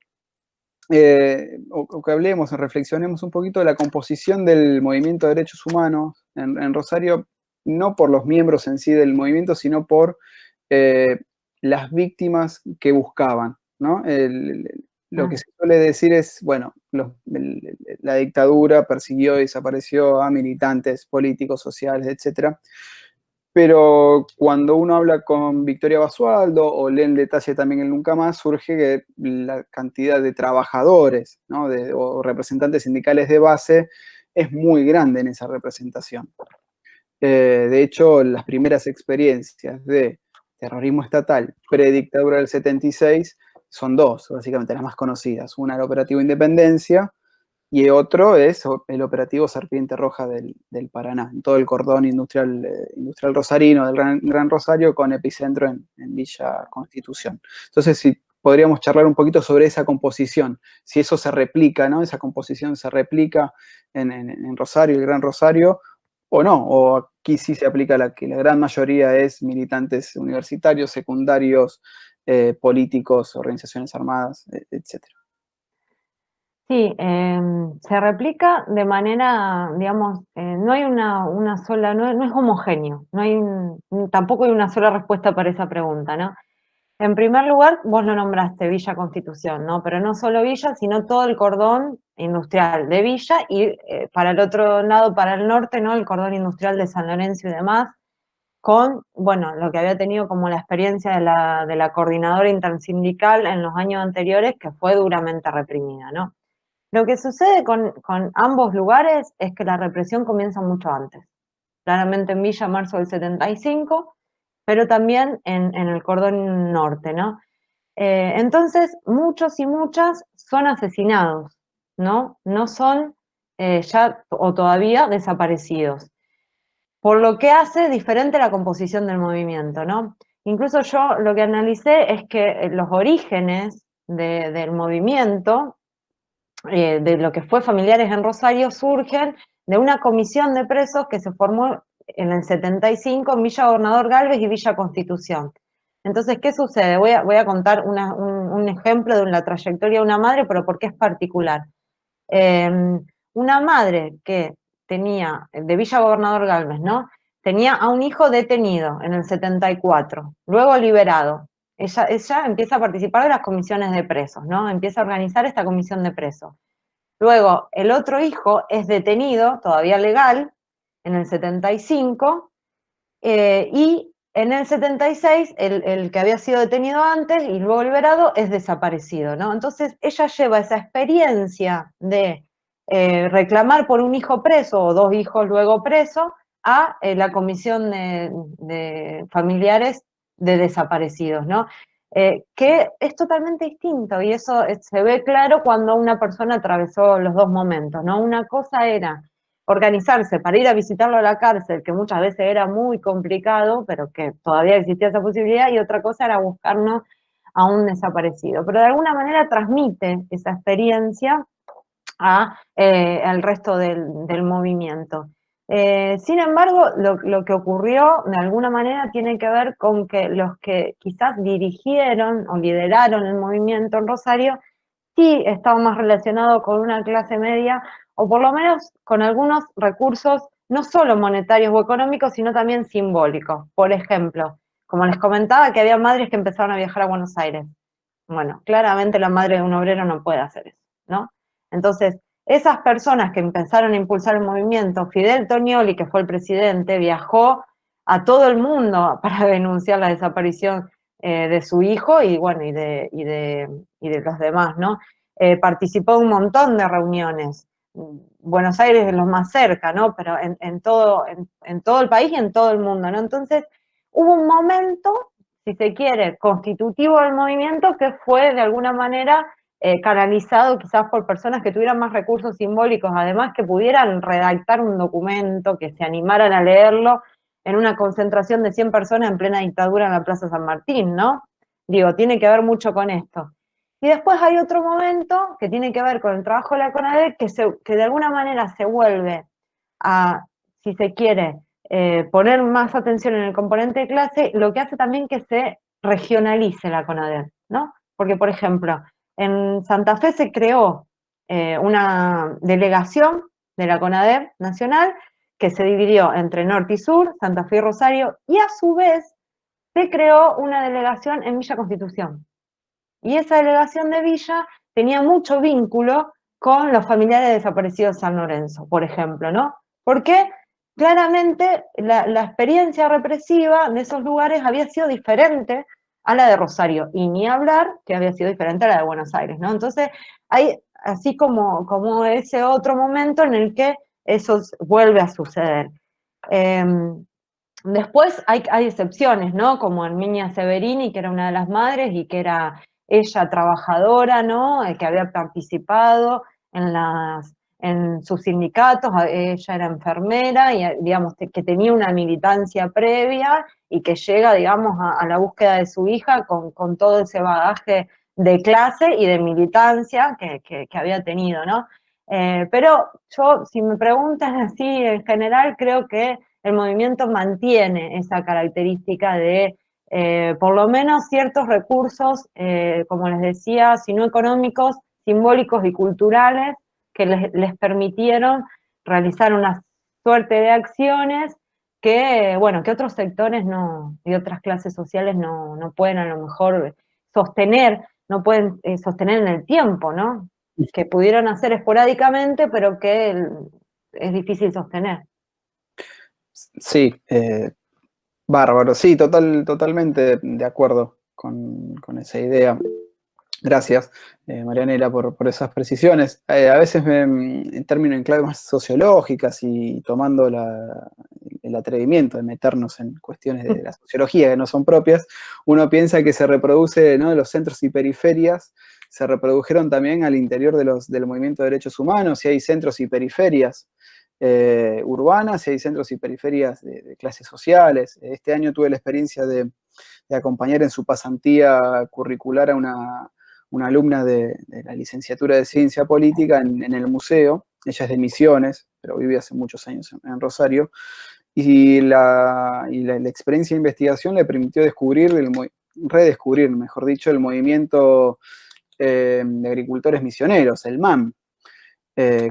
C: o que hablemos, reflexionemos un poquito de la composición del movimiento de derechos humanos en Rosario, no por los miembros en sí del movimiento, sino por las víctimas que buscaban, ¿no? Lo que se suele decir es, bueno, la dictadura persiguió y desapareció a militantes políticos, sociales, etcétera. Pero cuando uno habla con Victoria Basualdo o lee en detalle también el Nunca Más, surge que la cantidad de trabajadores, ¿no? o representantes sindicales de base es muy grande en esa representación. De hecho, las primeras experiencias de terrorismo estatal predictadura del 76 son dos, básicamente las más conocidas. Una, el Operativo Independencia, y otro es el operativo Serpiente Roja del Paraná, en todo el cordón industrial rosarino del Gran Rosario, con epicentro en Villa Constitución. Entonces, si podríamos charlar un poquito sobre esa composición, si eso se replica, ¿no? Esa composición se replica en Rosario, el Gran Rosario, o no, o aquí sí se aplica que la gran mayoría es militantes universitarios, secundarios, políticos, organizaciones armadas, etcétera.
B: Sí, se replica de manera, digamos, no hay una sola, no es homogéneo, tampoco hay una sola respuesta para esa pregunta, ¿no? En primer lugar, vos lo nombraste, Villa Constitución, ¿no? Pero no solo Villa, sino todo el cordón industrial de Villa y para el otro lado, para el norte, ¿no? El cordón industrial de San Lorenzo y demás, con, bueno, lo que había tenido como la experiencia de la coordinadora intersindical en los años anteriores, que fue duramente reprimida, ¿no? Lo que sucede con ambos lugares es que la represión comienza mucho antes. Claramente en Villa, marzo del 75, pero también en el cordón norte, ¿no? Entonces, muchos y muchas son asesinados, ¿no? No son ya o todavía desaparecidos. Por lo que hace diferente la composición del movimiento, ¿no? Incluso yo lo que analicé es que los orígenes del movimiento, de lo que fue Familiares en Rosario, surgen de una comisión de presos que se formó en el 75 en Villa Gobernador Galvez y Villa Constitución. Entonces, ¿qué sucede? Voy a contar un ejemplo de la trayectoria de una madre, pero porque es particular. Una madre que tenía, de Villa Gobernador Galvez, ¿no? Tenía a un hijo detenido en el 74, luego liberado. Ella empieza a participar de las comisiones de presos, ¿no? Empieza a organizar esta comisión de presos. Luego, el otro hijo es detenido, todavía legal, en el 75, y en el 76, el que había sido detenido antes y luego liberado es desaparecido, ¿no? Entonces, ella lleva esa experiencia de reclamar por un hijo preso o dos hijos luego presos a la comisión de familiares de desaparecidos, ¿no? Que es totalmente distinto y eso se ve claro cuando una persona atravesó los dos momentos, ¿no? Una cosa era organizarse para ir a visitarlo a la cárcel, que muchas veces era muy complicado, pero que todavía existía esa posibilidad, y otra cosa era buscarnos a un desaparecido. Pero de alguna manera transmite esa experiencia al resto del movimiento. Sin embargo, lo que ocurrió de alguna manera tiene que ver con que los que quizás dirigieron o lideraron el movimiento en Rosario sí estaban más relacionados con una clase media o por lo menos con algunos recursos no solo monetarios o económicos, sino también simbólicos. Por ejemplo, como les comentaba, que había madres que empezaron a viajar a Buenos Aires. Bueno, claramente la madre de un obrero no puede hacer eso, ¿no? Entonces, esas personas que empezaron a impulsar el movimiento, Fidel Tonioli, que fue el presidente, viajó a todo el mundo para denunciar la desaparición de su hijo y bueno, y de los demás, ¿no? Participó en un montón de reuniones. Buenos Aires es lo más cerca, ¿no? Pero en todo el país y en todo el mundo, ¿no? Entonces, hubo un momento, si se quiere, constitutivo del movimiento que fue de alguna manera canalizado quizás por personas que tuvieran más recursos simbólicos, además que pudieran redactar un documento, que se animaran a leerlo en una concentración de 100 personas en plena dictadura en la Plaza San Martín, ¿no? Digo, tiene que ver mucho con esto. Y después hay otro momento que tiene que ver con el trabajo de la CONADEC, que de alguna manera se vuelve a, si se quiere, poner más atención en el componente de clase, lo que hace también que se regionalice la CONADEC, ¿no? Porque, por ejemplo, en Santa Fe se creó una delegación de la CONADEC nacional que se dividió entre norte y sur, Santa Fe y Rosario, y a su vez se creó una delegación en Villa Constitución. Y esa delegación de Villa tenía mucho vínculo con los familiares desaparecidos de San Lorenzo, por ejemplo, ¿no? Porque claramente la experiencia represiva de esos lugares había sido diferente a la de Rosario, y ni hablar que había sido diferente a la de Buenos Aires, ¿no? Entonces, hay así como ese otro momento en el que eso vuelve a suceder. Después hay excepciones, ¿no? Como Herminia Severini, que era una de las madres y que era ella trabajadora, ¿no? Que había participado en sus sindicatos, ella era enfermera y, digamos, que tenía una militancia previa y que llega, digamos, a la búsqueda de su hija con todo ese bagaje de clase y de militancia que había tenido, ¿no? Pero yo, si me preguntan así en general, creo que el movimiento mantiene esa característica de, por lo menos, ciertos recursos, como les decía, si no económicos, simbólicos y culturales, que les permitieron realizar una suerte de acciones que, bueno, que otros sectores y otras clases sociales no pueden a lo mejor sostener, no pueden sostener en el tiempo, ¿no? Que pudieron hacer esporádicamente, pero que es difícil sostener.
C: Sí, bárbaro, sí, totalmente de acuerdo con esa idea. Gracias, Marianela, por esas precisiones. A veces en términos en clave más sociológicas y tomando el atrevimiento de meternos en cuestiones de la sociología que no son propias, uno piensa que se reproduce, ¿no? Los centros y periferias se reprodujeron también al interior del movimiento de derechos humanos, y hay centros y periferias urbanas, y hay centros y periferias de clases sociales. Este año tuve la experiencia de acompañar en su pasantía curricular a una alumna de la licenciatura de Ciencia Política en el museo. Ella es de Misiones, pero vive hace muchos años en Rosario. Y la experiencia de investigación le permitió redescubrir, mejor dicho, el movimiento de agricultores misioneros, el MAM,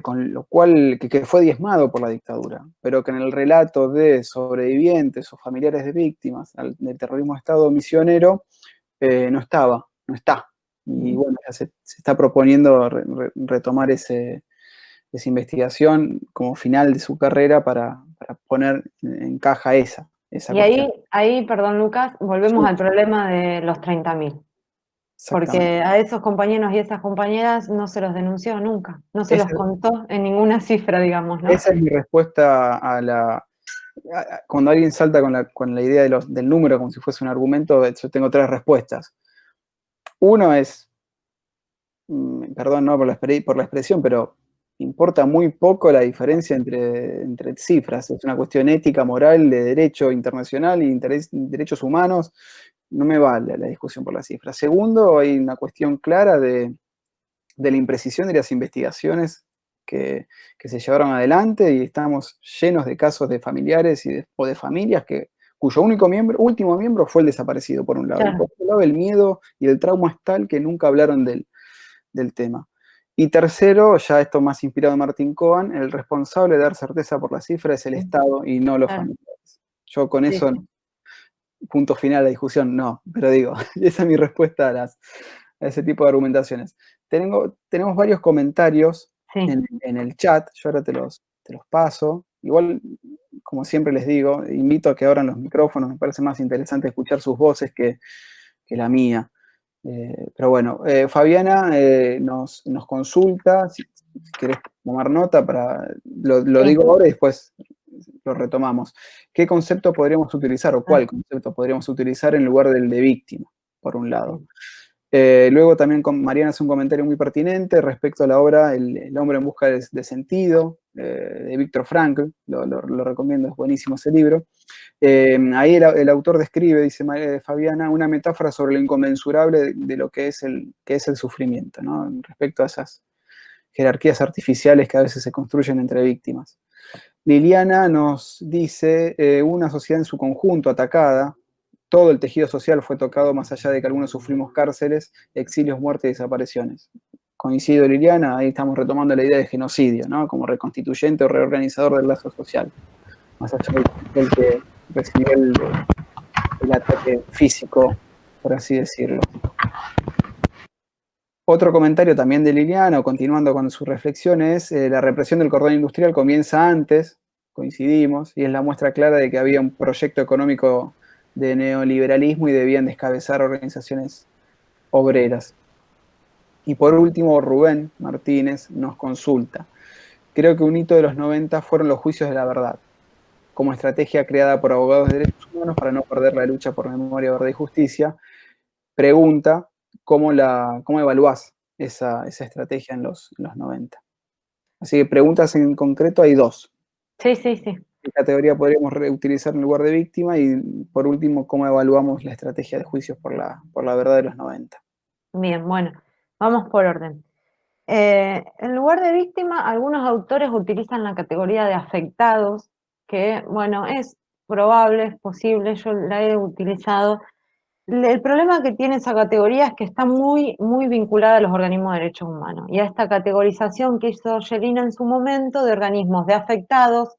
C: con lo cual que fue diezmado por la dictadura, pero que en el relato de sobrevivientes o familiares de víctimas del terrorismo de Estado misionero no está. Y bueno, ya se está proponiendo retomar esa investigación como final de su carrera para poner en caja esa
B: Y
C: cuestión.
B: ahí, perdón Lucas, volvemos
C: Sí.
B: al problema de los 30.000. Porque a esos compañeros y esas compañeras no se los denunció nunca, no se los contó en ninguna cifra, digamos, ¿no?
C: Esa es mi respuesta cuando alguien salta con la idea del número como si fuese un argumento. Yo tengo 3 respuestas. Uno es, perdón, no por la expresión, pero importa muy poco la diferencia entre cifras. Es una cuestión ética, moral, de derecho internacional y derechos humanos. No me vale la discusión por las cifras. Segundo, hay una cuestión clara de la imprecisión de las investigaciones que se llevaron adelante, y estamos llenos de casos de familiares o de familias cuyo último miembro fue el desaparecido, por un lado.
B: Claro.
C: Y por otro lado, el miedo y el trauma es tal que nunca hablaron del tema. Y tercero, ya esto más inspirado en Martín Cohen, el responsable de dar certeza por la cifra es el Estado y no los familiares. Yo con eso, punto final a la discusión, no, pero digo, esa es mi respuesta a ese tipo de argumentaciones. Tenemos varios comentarios en el chat, yo ahora te los paso. Igual, como siempre les digo, invito a que abran los micrófonos, me parece más interesante escuchar sus voces que la mía. Pero bueno, Fabiana nos consulta, si querés tomar nota, lo digo ahora y después lo retomamos. ¿Qué concepto podríamos utilizar o cuál concepto podríamos utilizar en lugar del de víctima, por un lado? Luego también Mariana hace un comentario muy pertinente respecto a la obra El hombre en busca de sentido, de Viktor Frankl. Lo recomiendo, es buenísimo ese libro. Ahí el autor describe, dice Fabiana, una metáfora sobre lo inconmensurable de lo que es el sufrimiento, ¿no? Respecto a esas jerarquías artificiales que a veces se construyen entre víctimas. Liliana nos dice, una sociedad en su conjunto atacada, todo el tejido social fue tocado, más allá de que algunos sufrimos cárceles, exilios, muertes y desapariciones. Coincido, Liliana, ahí estamos retomando la idea de genocidio, ¿no? Como reconstituyente o reorganizador del lazo social, más allá del que recibió el ataque físico, por así decirlo. Otro comentario también de Liliana, continuando con sus reflexiones, la represión del cordón industrial comienza antes, coincidimos, y es la muestra clara de que había un proyecto económico de neoliberalismo y debían descabezar organizaciones obreras. Y por último, Rubén Martínez nos consulta. Creo que un hito de los 90 fueron los juicios de la verdad, como estrategia creada por abogados de derechos humanos para no perder la lucha por memoria, verdad y justicia. Pregunta, ¿cómo evaluás esa estrategia en los 90? Así que preguntas en concreto hay 2.
B: Sí.
C: ¿Qué categoría podríamos reutilizar en lugar de víctima? Y por último, ¿cómo evaluamos la estrategia de juicios por la verdad de los 90?
B: Bien, bueno, vamos por orden. En lugar de víctima, algunos autores utilizan la categoría de afectados, que, bueno, es probable, es posible, yo la he utilizado. El problema que tiene esa categoría es que está muy, muy vinculada a los organismos de derechos humanos y a esta categorización que hizo Yelena en su momento de organismos de afectados,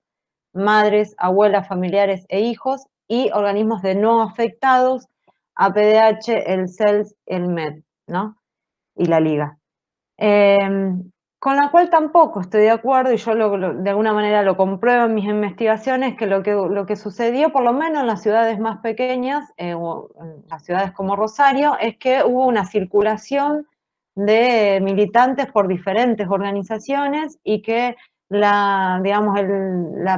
B: madres, abuelas, familiares e hijos, y organismos de no afectados, APDH, el CELS, el MED, ¿no? Y la Liga. Con la cual tampoco estoy de acuerdo, y yo de alguna manera lo compruebo en mis investigaciones, que lo que sucedió, por lo menos en las ciudades más pequeñas, o en las ciudades como Rosario, es que hubo una circulación de militantes por diferentes organizaciones y que la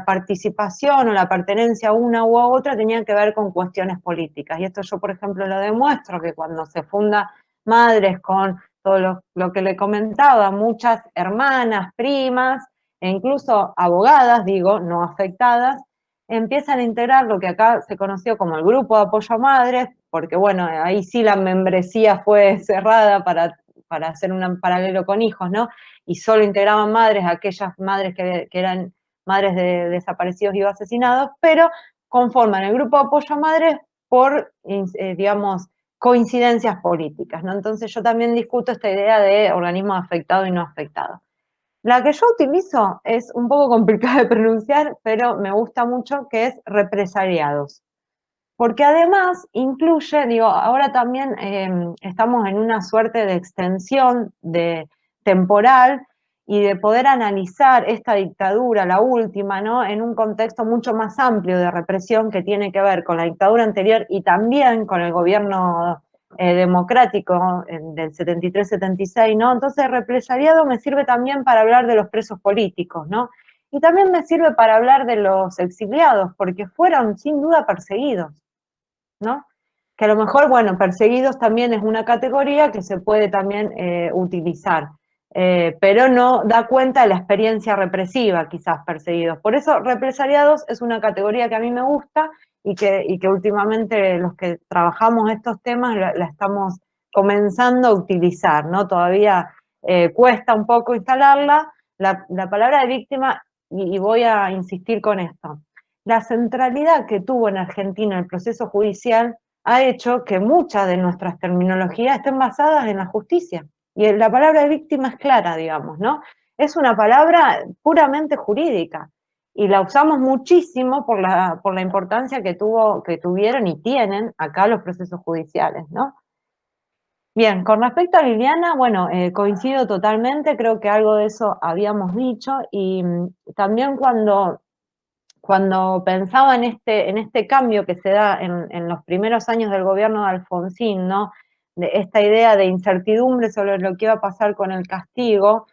B: participación o la pertenencia a una u a otra tenía que ver con cuestiones políticas. Y esto yo, por ejemplo, lo demuestro, que cuando se funda Madres con todo lo que le comentaba, muchas hermanas, primas, e incluso abogadas, digo, no afectadas, empiezan a integrar lo que acá se conoció como el Grupo de Apoyo a Madres, porque bueno, ahí sí la membresía fue cerrada para hacer un paralelo con hijos, ¿no? Y solo integraban madres, aquellas madres que eran madres de desaparecidos y o asesinados, pero conforman el grupo de apoyo a madres por, digamos, coincidencias políticas, ¿no? Entonces yo también discuto esta idea de organismo afectado y no afectado. La que yo utilizo es un poco complicada de pronunciar, pero me gusta mucho, que es represaliados. Porque además incluye, digo, ahora también estamos en una suerte de extensión temporal y de poder analizar esta dictadura, la última, ¿no? En un contexto mucho más amplio de represión que tiene que ver con la dictadura anterior y también con el gobierno democrático del 73-76, ¿no? Entonces, represaliado me sirve también para hablar de los presos políticos, ¿no? Y también me sirve para hablar de los exiliados, porque fueron sin duda perseguidos, ¿no? Que a lo mejor, bueno, perseguidos también es una categoría que se puede también utilizar, pero no da cuenta de la experiencia represiva, quizás perseguidos. Por eso, represaliados es una categoría que a mí me gusta y que últimamente los que trabajamos estos temas la estamos comenzando a utilizar, ¿no? Todavía cuesta un poco instalarla. La palabra de víctima, y voy a insistir con esto, la centralidad que tuvo en Argentina el proceso judicial ha hecho que muchas de nuestras terminologías estén basadas en la justicia. Y la palabra de víctima es clara, digamos, ¿no? Es una palabra puramente jurídica y la usamos muchísimo por la importancia que tuvieron y tienen acá los procesos judiciales, ¿no? Bien, con respecto a Liliana, bueno, coincido totalmente, creo que algo de eso habíamos dicho y también cuando pensaba en este cambio que se da en los primeros años del gobierno de Alfonsín, ¿no? De esta idea de incertidumbre sobre lo que iba a pasar con el castigo,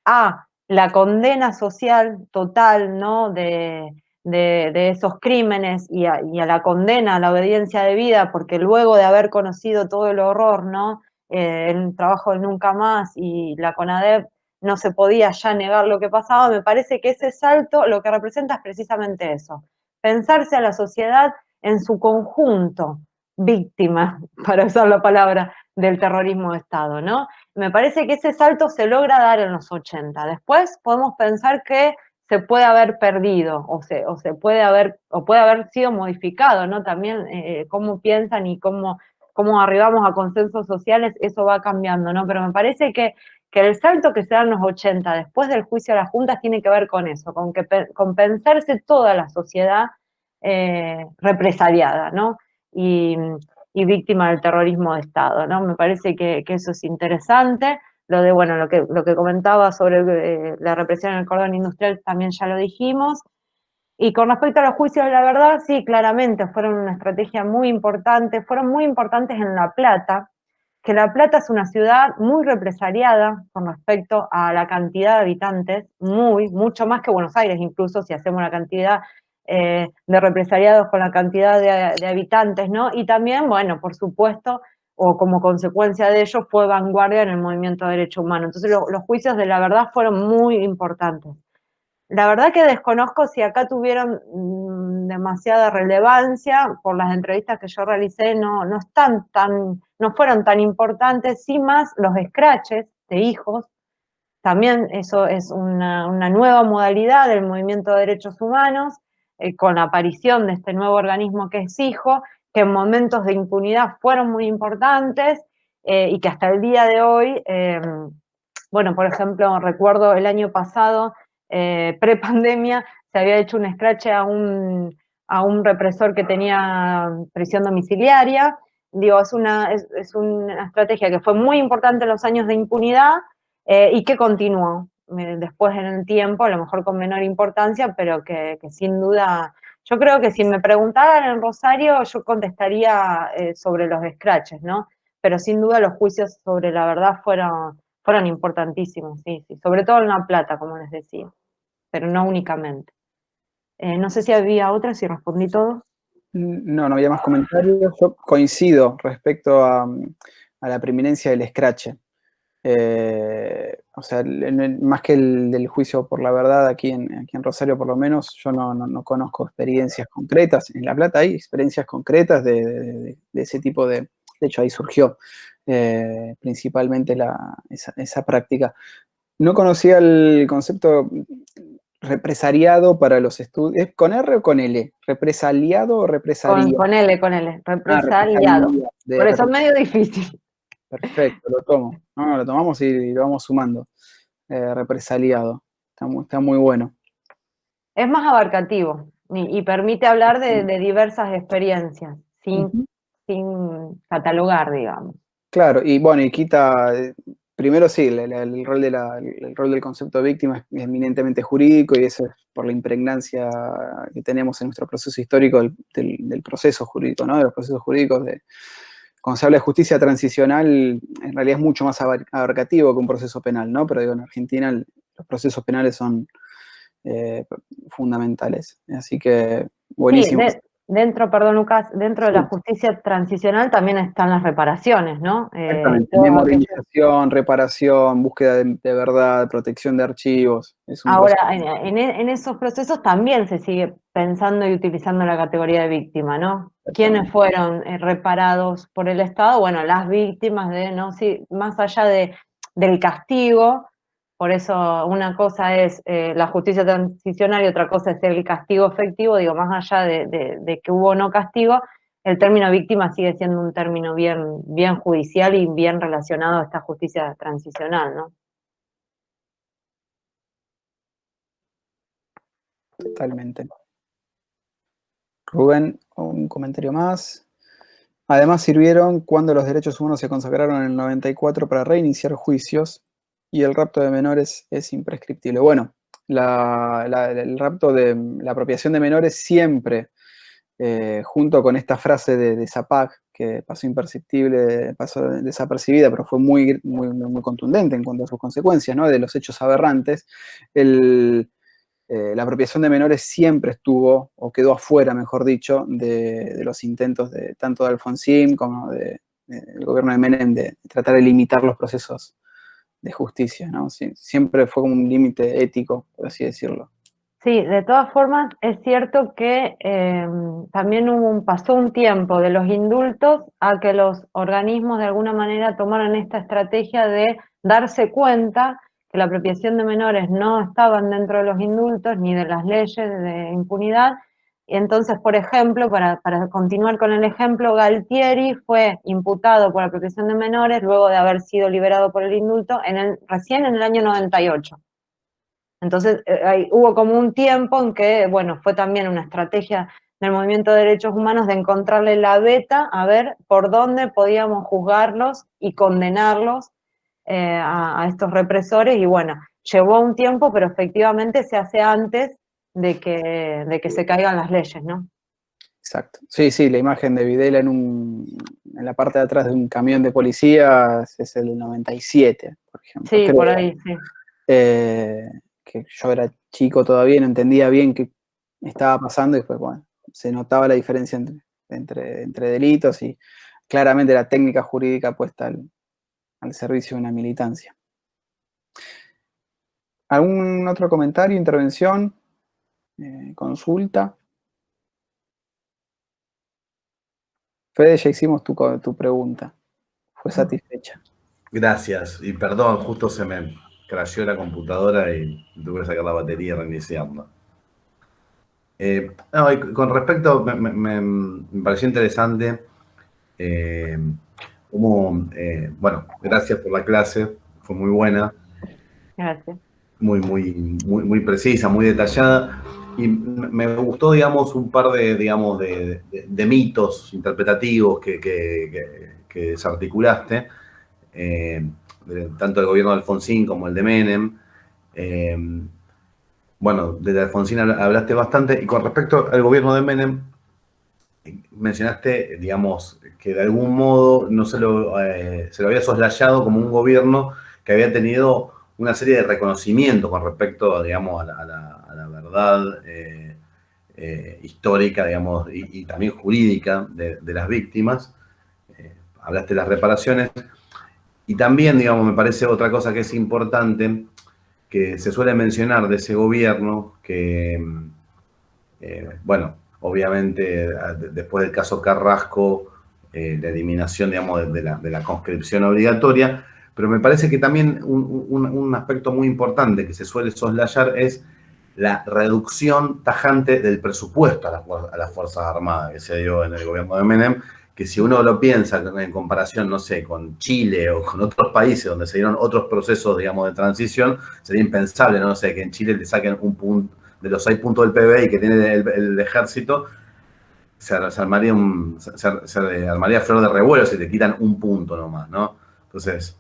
B: a la condena social total, ¿no? De esos crímenes y a la condena a la obediencia debida, porque luego de haber conocido todo el horror, ¿no? El trabajo de Nunca Más y la CONADEP, no se podía ya negar lo que pasaba. Me parece que ese salto lo que representa es precisamente eso, pensarse a la sociedad en su conjunto víctima, para usar la palabra, del terrorismo de Estado, ¿no? Me parece que ese salto se logra dar en los 80. Después podemos pensar que se puede haber perdido puede haber sido modificado, ¿no? También cómo piensan y cómo arribamos a consensos sociales, eso va cambiando, ¿no? Pero me parece que el salto que se da en los 80, después del juicio a las juntas, tiene que ver con eso, con pensarse toda la sociedad represaliada, ¿no? Y víctima del terrorismo de Estado, ¿no? Me parece que eso es interesante. Bueno, lo que comentaba sobre la represión en el cordón industrial también ya lo dijimos. Y con respecto a los juicios de la verdad, sí, claramente fueron una estrategia muy importante, fueron muy importantes en La Plata, que La Plata es una ciudad muy represaliada con respecto a la cantidad de habitantes, mucho más que Buenos Aires, incluso si hacemos la cantidad de represaliados con la cantidad de habitantes, ¿no? Y también, bueno, por supuesto, o como consecuencia de ello, fue vanguardia en el movimiento de derechos humanos. Entonces los juicios de la verdad fueron muy importantes. La verdad que desconozco si acá tuvieron demasiada relevancia, por las entrevistas que yo realicé no fueron tan importantes, sí más los escraches de hijos. También eso es una nueva modalidad del movimiento de derechos humanos, con la aparición de este nuevo organismo que es HIJO, que en momentos de impunidad fueron muy importantes y que hasta el día de hoy, bueno, por ejemplo, recuerdo el año pasado, pre-pandemia, se había hecho un escrache a un represor que tenía prisión domiciliaria. Digo, es una estrategia que fue muy importante en los años de impunidad y que continuó después en el tiempo, a lo mejor con menor importancia, pero que sin duda, yo creo que si me preguntaran en Rosario, yo contestaría sobre los escraches, ¿no? Pero sin duda los juicios sobre la verdad fueron importantísimos, sí, sobre todo en La Plata, como les decía, pero no únicamente. No sé si había otra, si respondí todo.
C: No había más comentarios. Yo coincido respecto a la preeminencia del escrache. O sea, más que el del juicio por la verdad aquí en Rosario, por lo menos, yo no conozco experiencias concretas. En La Plata hay experiencias concretas de ese tipo de hecho, ahí surgió principalmente esa práctica. No conocía el concepto represaliado para los estudios. ¿Es con R o con L? ¿Represaliado o represalia?
B: Con L,
C: Ah,
B: represaliado.
C: represalia.
B: Por eso es medio difícil.
C: Perfecto, lo tomo. No, lo tomamos y lo vamos sumando. Represaliado. Está muy bueno.
B: Es más abarcativo y permite hablar de diversas experiencias,
C: Ujú.
B: sin catalogar, digamos.
C: Claro, y bueno, y quita, primero sí, el rol el rol del concepto de víctima es eminentemente jurídico y eso es por la impregnancia que tenemos en nuestro proceso histórico del proceso jurídico, ¿no? De los procesos jurídicos cuando se habla de justicia transicional, en realidad es mucho más abarcativo que un proceso penal, ¿no? Pero digo, en Argentina los procesos penales son fundamentales. Así que,
B: Sí,
C: buenísimo.
B: perdón, Lucas, dentro de la
C: Sí.
B: justicia transicional también están las reparaciones, ¿no?
C: Exactamente,
B: Todo aquello.
C: memorialización, reparación, búsqueda de verdad, protección de archivos. Es un
B: Ahora,
C: proceso.
B: en esos procesos también se sigue pensando y utilizando la categoría de víctima, ¿no? ¿Quiénes fueron reparados por el Estado? Bueno, las víctimas ¿no? Sí, más allá del castigo, por eso una cosa es la justicia transicional y otra cosa es el castigo efectivo, digo, más allá de que hubo o no castigo, el término víctima sigue siendo un término bien judicial y bien relacionado a esta justicia transicional, ¿no?
C: Totalmente. Rubén, un comentario más. Además sirvieron cuando los derechos humanos se consagraron en el 94 para reiniciar juicios y el rapto de menores es imprescriptible. Bueno, el rapto de la apropiación de menores siempre, junto con esta frase de Zapag, que pasó imperceptible, pasó desapercibida, pero fue muy contundente en cuanto a sus consecuencias, ¿no? De los hechos aberrantes, la apropiación de menores siempre estuvo, o quedó afuera, mejor dicho, de los intentos tanto de Alfonsín como del gobierno de Menem de tratar de limitar los procesos de justicia, ¿no? Siempre fue como un límite ético, por así decirlo.
B: Sí, de todas formas es cierto que también pasó un tiempo de los indultos a que los organismos de alguna manera tomaran esta estrategia de darse cuenta que la apropiación de menores no estaban dentro de los indultos ni de las leyes de impunidad. Y entonces, por ejemplo, para continuar con el ejemplo, Galtieri fue imputado por apropiación de menores luego de haber sido liberado por el indulto recién en el año 98. Entonces, hubo como un tiempo en que, bueno, fue también una estrategia del movimiento de derechos humanos de encontrarle la veta a ver por dónde podíamos juzgarlos y condenarlos a estos represores. Y bueno, llevó un tiempo, pero efectivamente se hace antes de que se caigan las leyes, ¿no?
C: Exacto. Sí, la imagen de Videla en la parte de atrás de un camión de policías es el del 97, por ejemplo.
B: Sí,
C: Creo.
B: por ahí, sí.
C: Que yo era chico todavía y no entendía bien qué estaba pasando y después, bueno, se notaba la diferencia entre delitos y claramente la técnica jurídica puesta al servicio de una militancia. ¿Algún otro comentario, intervención, consulta? Fede, ya hicimos tu pregunta. Fue satisfecha.
A: Gracias. Y perdón, justo se me crasheó la computadora y tuve que sacar la batería y reiniciarla. No, y con respecto, me pareció interesante bueno, gracias por la clase, fue muy buena.
B: Gracias.
A: Muy precisa, muy detallada. Y me gustó, digamos, un par de mitos interpretativos que desarticulaste, tanto el gobierno de Alfonsín como el de Menem. Bueno, de Alfonsín hablaste bastante, y con respecto al gobierno de Menem, mencionaste, digamos, que de algún modo no se lo había soslayado como un gobierno que había tenido una serie de reconocimientos con respecto, digamos, a la verdad histórica, digamos, y también jurídica de las víctimas. Hablaste de las reparaciones. Y también, digamos, me parece otra cosa que es importante, que se suele mencionar de ese gobierno, que, bueno, obviamente después del caso Carrasco, la eliminación, digamos, de la conscripción obligatoria, pero me parece que también un aspecto muy importante que se suele soslayar es la reducción tajante del presupuesto a las Fuerzas Armadas que se dio en el gobierno de Menem, que si uno lo piensa en comparación, no sé, con Chile o con otros países donde se dieron otros procesos, digamos, de transición, sería impensable, no sé, que en Chile le saquen un punto de los 6 puntos del PBI que tiene el ejército, se armaría, se armaría flor de revuelo si te quitan un punto nomás, ¿no? Entonces,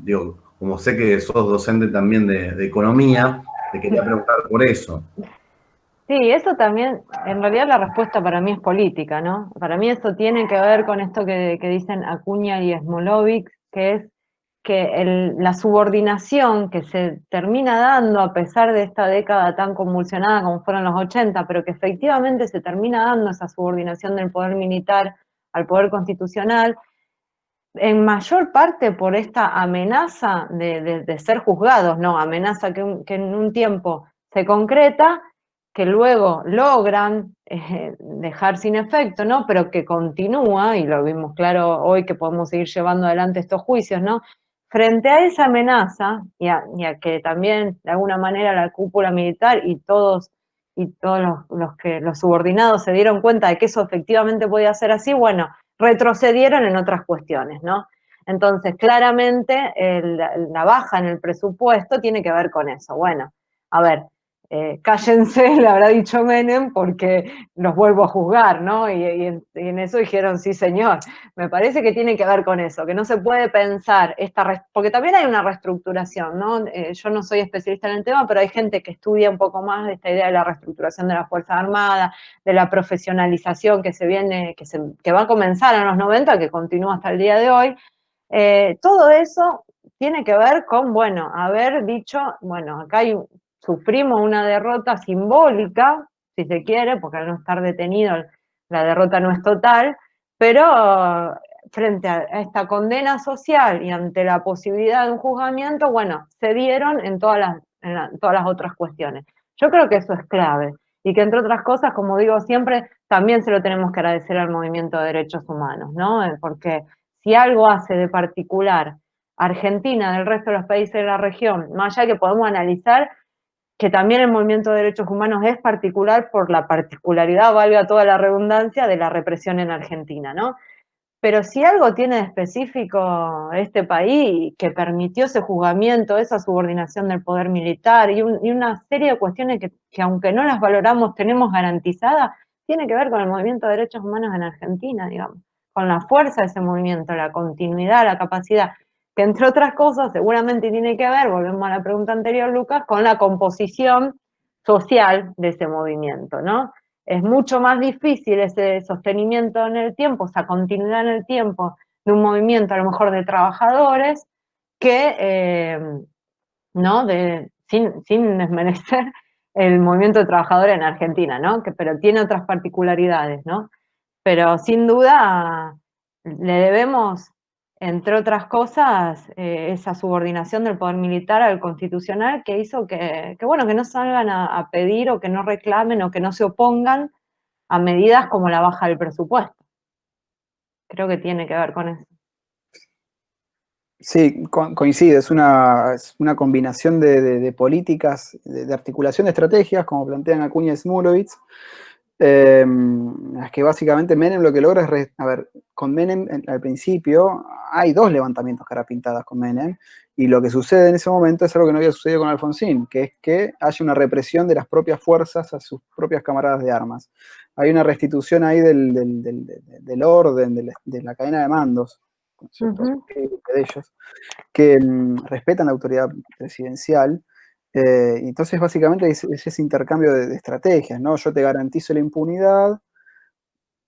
A: digo, como sé que sos docente también de economía, te quería preguntar por eso.
B: Sí, eso también, en realidad la respuesta para mí es política, ¿no? Para mí eso tiene que ver con esto que dicen Acuña y Smolovich, que es que la subordinación que se termina dando a pesar de esta década tan convulsionada como fueron los 80, pero que efectivamente se termina dando esa subordinación del poder militar al poder constitucional, en mayor parte por esta amenaza de ser juzgados, ¿no? Amenaza que en un tiempo se concreta, que luego logran dejar sin efecto, ¿no? Pero que continúa, y lo vimos claro hoy que podemos seguir llevando adelante estos juicios, ¿no? Frente a esa amenaza, y a que también de alguna manera la cúpula militar y todos los subordinados se dieron cuenta de que eso efectivamente podía ser así, bueno, retrocedieron en otras cuestiones, ¿no? Entonces, claramente, la baja en el presupuesto tiene que ver con eso. Bueno, a ver, cállense, le habrá dicho Menem, porque los vuelvo a juzgar, ¿no? Y en eso dijeron, sí, señor. Me parece que tiene que ver con eso, que no se puede pensar, porque también hay una reestructuración, ¿no? Yo no soy especialista en el tema, pero hay gente que estudia un poco más de esta idea de la reestructuración de las Fuerzas Armadas, de la profesionalización que se viene, que va a comenzar en los 90, que continúa hasta el día de hoy. Todo eso tiene que ver con, bueno, haber dicho, bueno, acá sufrimos una derrota simbólica, si se quiere, porque al no estar detenido la derrota no es total, pero frente a esta condena social y ante la posibilidad de un juzgamiento, bueno, se dieron en todas las otras cuestiones. Yo creo que eso es clave y que entre otras cosas, como digo siempre, también se lo tenemos que agradecer al movimiento de derechos humanos, ¿no? Porque si algo hace de particular Argentina del resto de los países de la región, más allá que podemos analizar que también el movimiento de derechos humanos es particular por la particularidad, valga toda la redundancia, de la represión en Argentina, ¿no? Pero si algo tiene de específico este país que permitió ese juzgamiento, esa subordinación del poder militar y una serie de cuestiones que aunque no las valoramos tenemos garantizadas, tiene que ver con el movimiento de derechos humanos en Argentina, digamos, con la fuerza de ese movimiento, la continuidad, la capacidad, que entre otras cosas seguramente tiene que ver, volvemos a la pregunta anterior, Lucas, con la composición social de ese movimiento, ¿no? Es mucho más difícil ese sostenimiento en el tiempo, esa continuidad en el tiempo de un movimiento a lo mejor de trabajadores que, ¿no? Sin desmerecer el movimiento de trabajadores en Argentina, ¿no? Pero tiene otras particularidades, ¿no? Pero sin duda le debemos, entre otras cosas, esa subordinación del poder militar al constitucional que hizo bueno, que no salgan a pedir o que no reclamen o que no se opongan a medidas como la baja del presupuesto. Creo que tiene que ver con eso.
C: Sí, coincide, es una combinación de políticas, de articulación de estrategias, como plantean Acuña y Smolovich, las que básicamente Menem lo que logra es, a ver, con Menem al principio hay dos levantamientos cara pintadas con Menem, y lo que sucede en ese momento es algo que no había sucedido con Alfonsín, que es que haya una represión de las propias fuerzas a sus propias camaradas de armas. Hay una restitución ahí del orden, de la cadena de mandos, de ellos, que respetan la autoridad presidencial. Entonces, básicamente es ese intercambio de estrategias, ¿no? Yo te garantizo la impunidad,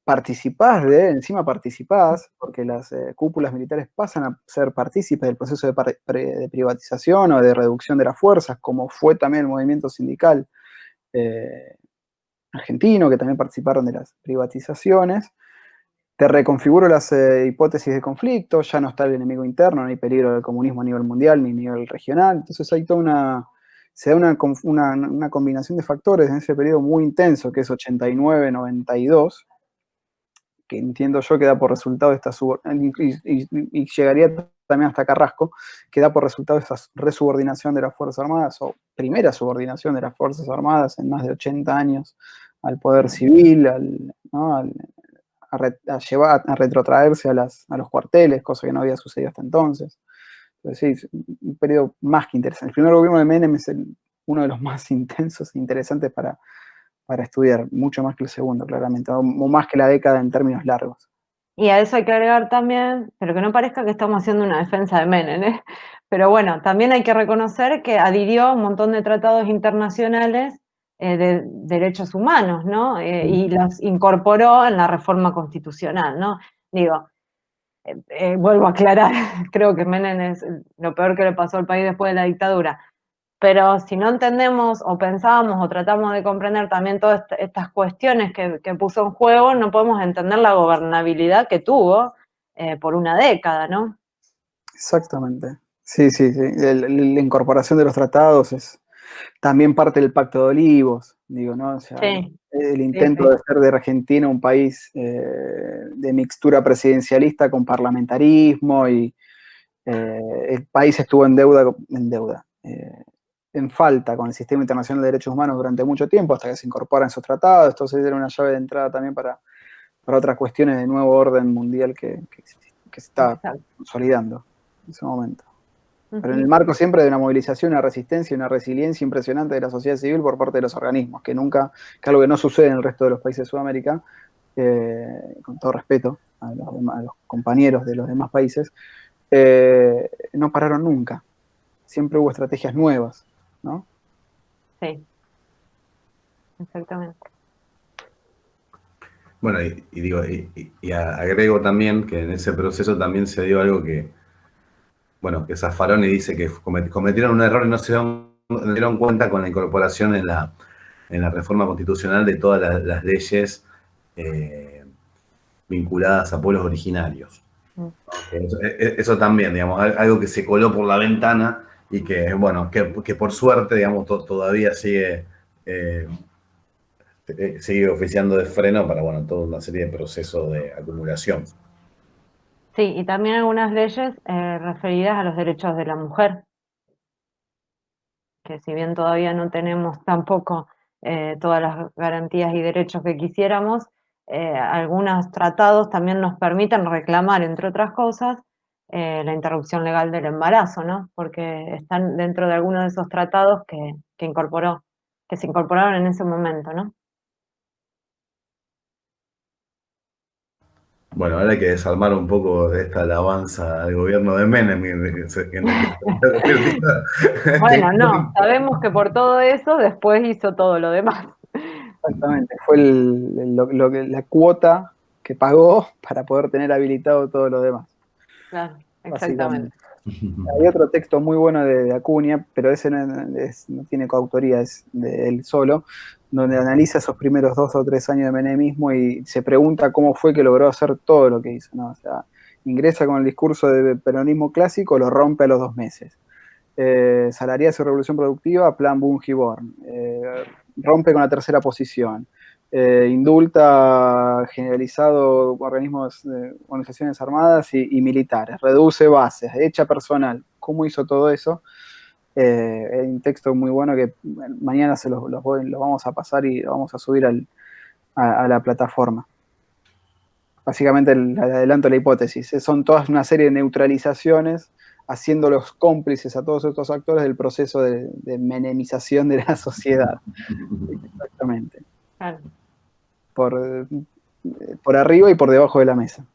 C: encima participás, porque las cúpulas militares pasan a ser partícipes del proceso de privatización o de reducción de las fuerzas, como fue también el movimiento sindical argentino, que también participaron de las privatizaciones. te reconfiguro las hipótesis de conflicto, ya no está el enemigo interno, no hay peligro del comunismo a nivel mundial ni a nivel regional, entonces hay toda se da una combinación de factores en ese periodo muy intenso que es 89-92, que entiendo yo que da por resultado esta y llegaría también hasta Carrasco, que da por resultado esta resubordinación de las Fuerzas Armadas, o primera subordinación de las Fuerzas Armadas en más de 80 años al poder civil, ¿no? A retrotraerse a los cuarteles, cosa que no había sucedido hasta entonces. Entonces, sí, un periodo más que interesante. El primer gobierno de Menem es uno de los más intensos e interesantes para estudiar, mucho más que el segundo, claramente, o más que la década en términos largos.
B: Y a eso hay que agregar también, pero que no parezca que estamos haciendo una defensa de Menem, ¿eh? Pero bueno, también hay que reconocer que adhirió a un montón de tratados internacionales de derechos humanos, ¿no? Y los incorporó en la reforma constitucional, ¿no? Digo, vuelvo a aclarar, creo que Menem es lo peor que le pasó al país después de la dictadura, pero si no entendemos o pensábamos o tratamos de comprender también todas estas cuestiones que puso en juego, no podemos entender la gobernabilidad que tuvo por una década, ¿no?
C: Exactamente. Sí, sí, sí. La incorporación de los tratados es también parte del Pacto de Olivos, digo, ¿no? O sea,
B: Sí,
C: el
B: sí,
C: intento
B: sí.
C: de hacer de Argentina un país de mixtura presidencialista con parlamentarismo y el país estuvo en falta con el sistema internacional de derechos humanos durante mucho tiempo hasta que se incorporan esos tratados. Entonces era una llave de entrada también para otras cuestiones de nuevo orden mundial que se está
B: Exacto.
C: consolidando en ese momento. Pero en el
B: Ujú.
C: marco siempre de una movilización, una resistencia y una resiliencia impresionante de la sociedad civil por parte de los organismos, que es algo que no sucede en el resto de los países de Sudamérica, con todo respeto a los compañeros de los demás países, no pararon nunca. Siempre hubo estrategias nuevas, ¿no?
B: Sí, exactamente.
A: Bueno, y digo, agrego también que en ese proceso también se dio algo que, bueno, que Zaffaroni dice que cometieron un error y no se dieron cuenta con la incorporación en la reforma constitucional de todas las leyes vinculadas a pueblos originarios. Eso también, digamos, algo que se coló por la ventana y que, bueno, que por suerte, digamos, todavía sigue oficiando de freno para, bueno, toda una serie de procesos de acumulación.
B: Sí, y también algunas leyes referidas a los derechos de la mujer, que si bien todavía no tenemos tampoco todas las garantías y derechos que quisiéramos, algunos tratados también nos permiten reclamar, entre otras cosas, la interrupción legal del embarazo, ¿no? Porque están dentro de algunos de esos tratados que se incorporaron en ese momento, ¿no?
A: Bueno, ahora hay que desarmar un poco de esta alabanza al gobierno de Menem, en el que se convirtió
B: Bueno, no, sabemos que por todo eso después hizo todo lo demás.
C: Exactamente. Fue la cuota que pagó para poder tener habilitado todo lo demás.
B: Claro, exactamente.
C: Básicamente. Hay otro texto muy bueno de Acuña, pero ese no tiene coautoría, es de él solo, donde analiza esos primeros 2 o 3 años de menemismo y se pregunta cómo fue que logró hacer todo lo que hizo, ¿no? O sea, ingresa con el discurso de peronismo clásico, lo rompe a los 2 meses. Salariazo y revolución productiva, plan Bungiborn. Rompe con la tercera posición. Indulta generalizado organismos, organizaciones armadas y militares. Reduce bases, echa personal. ¿Cómo hizo todo eso? Hay un texto muy bueno que mañana lo vamos a pasar y lo vamos a subir a la plataforma. Básicamente el adelanto de la hipótesis. Son todas una serie de neutralizaciones haciéndolos cómplices a todos estos actores del proceso de menemización de la sociedad. Exactamente.
B: Claro.
C: Por arriba y por debajo de la mesa.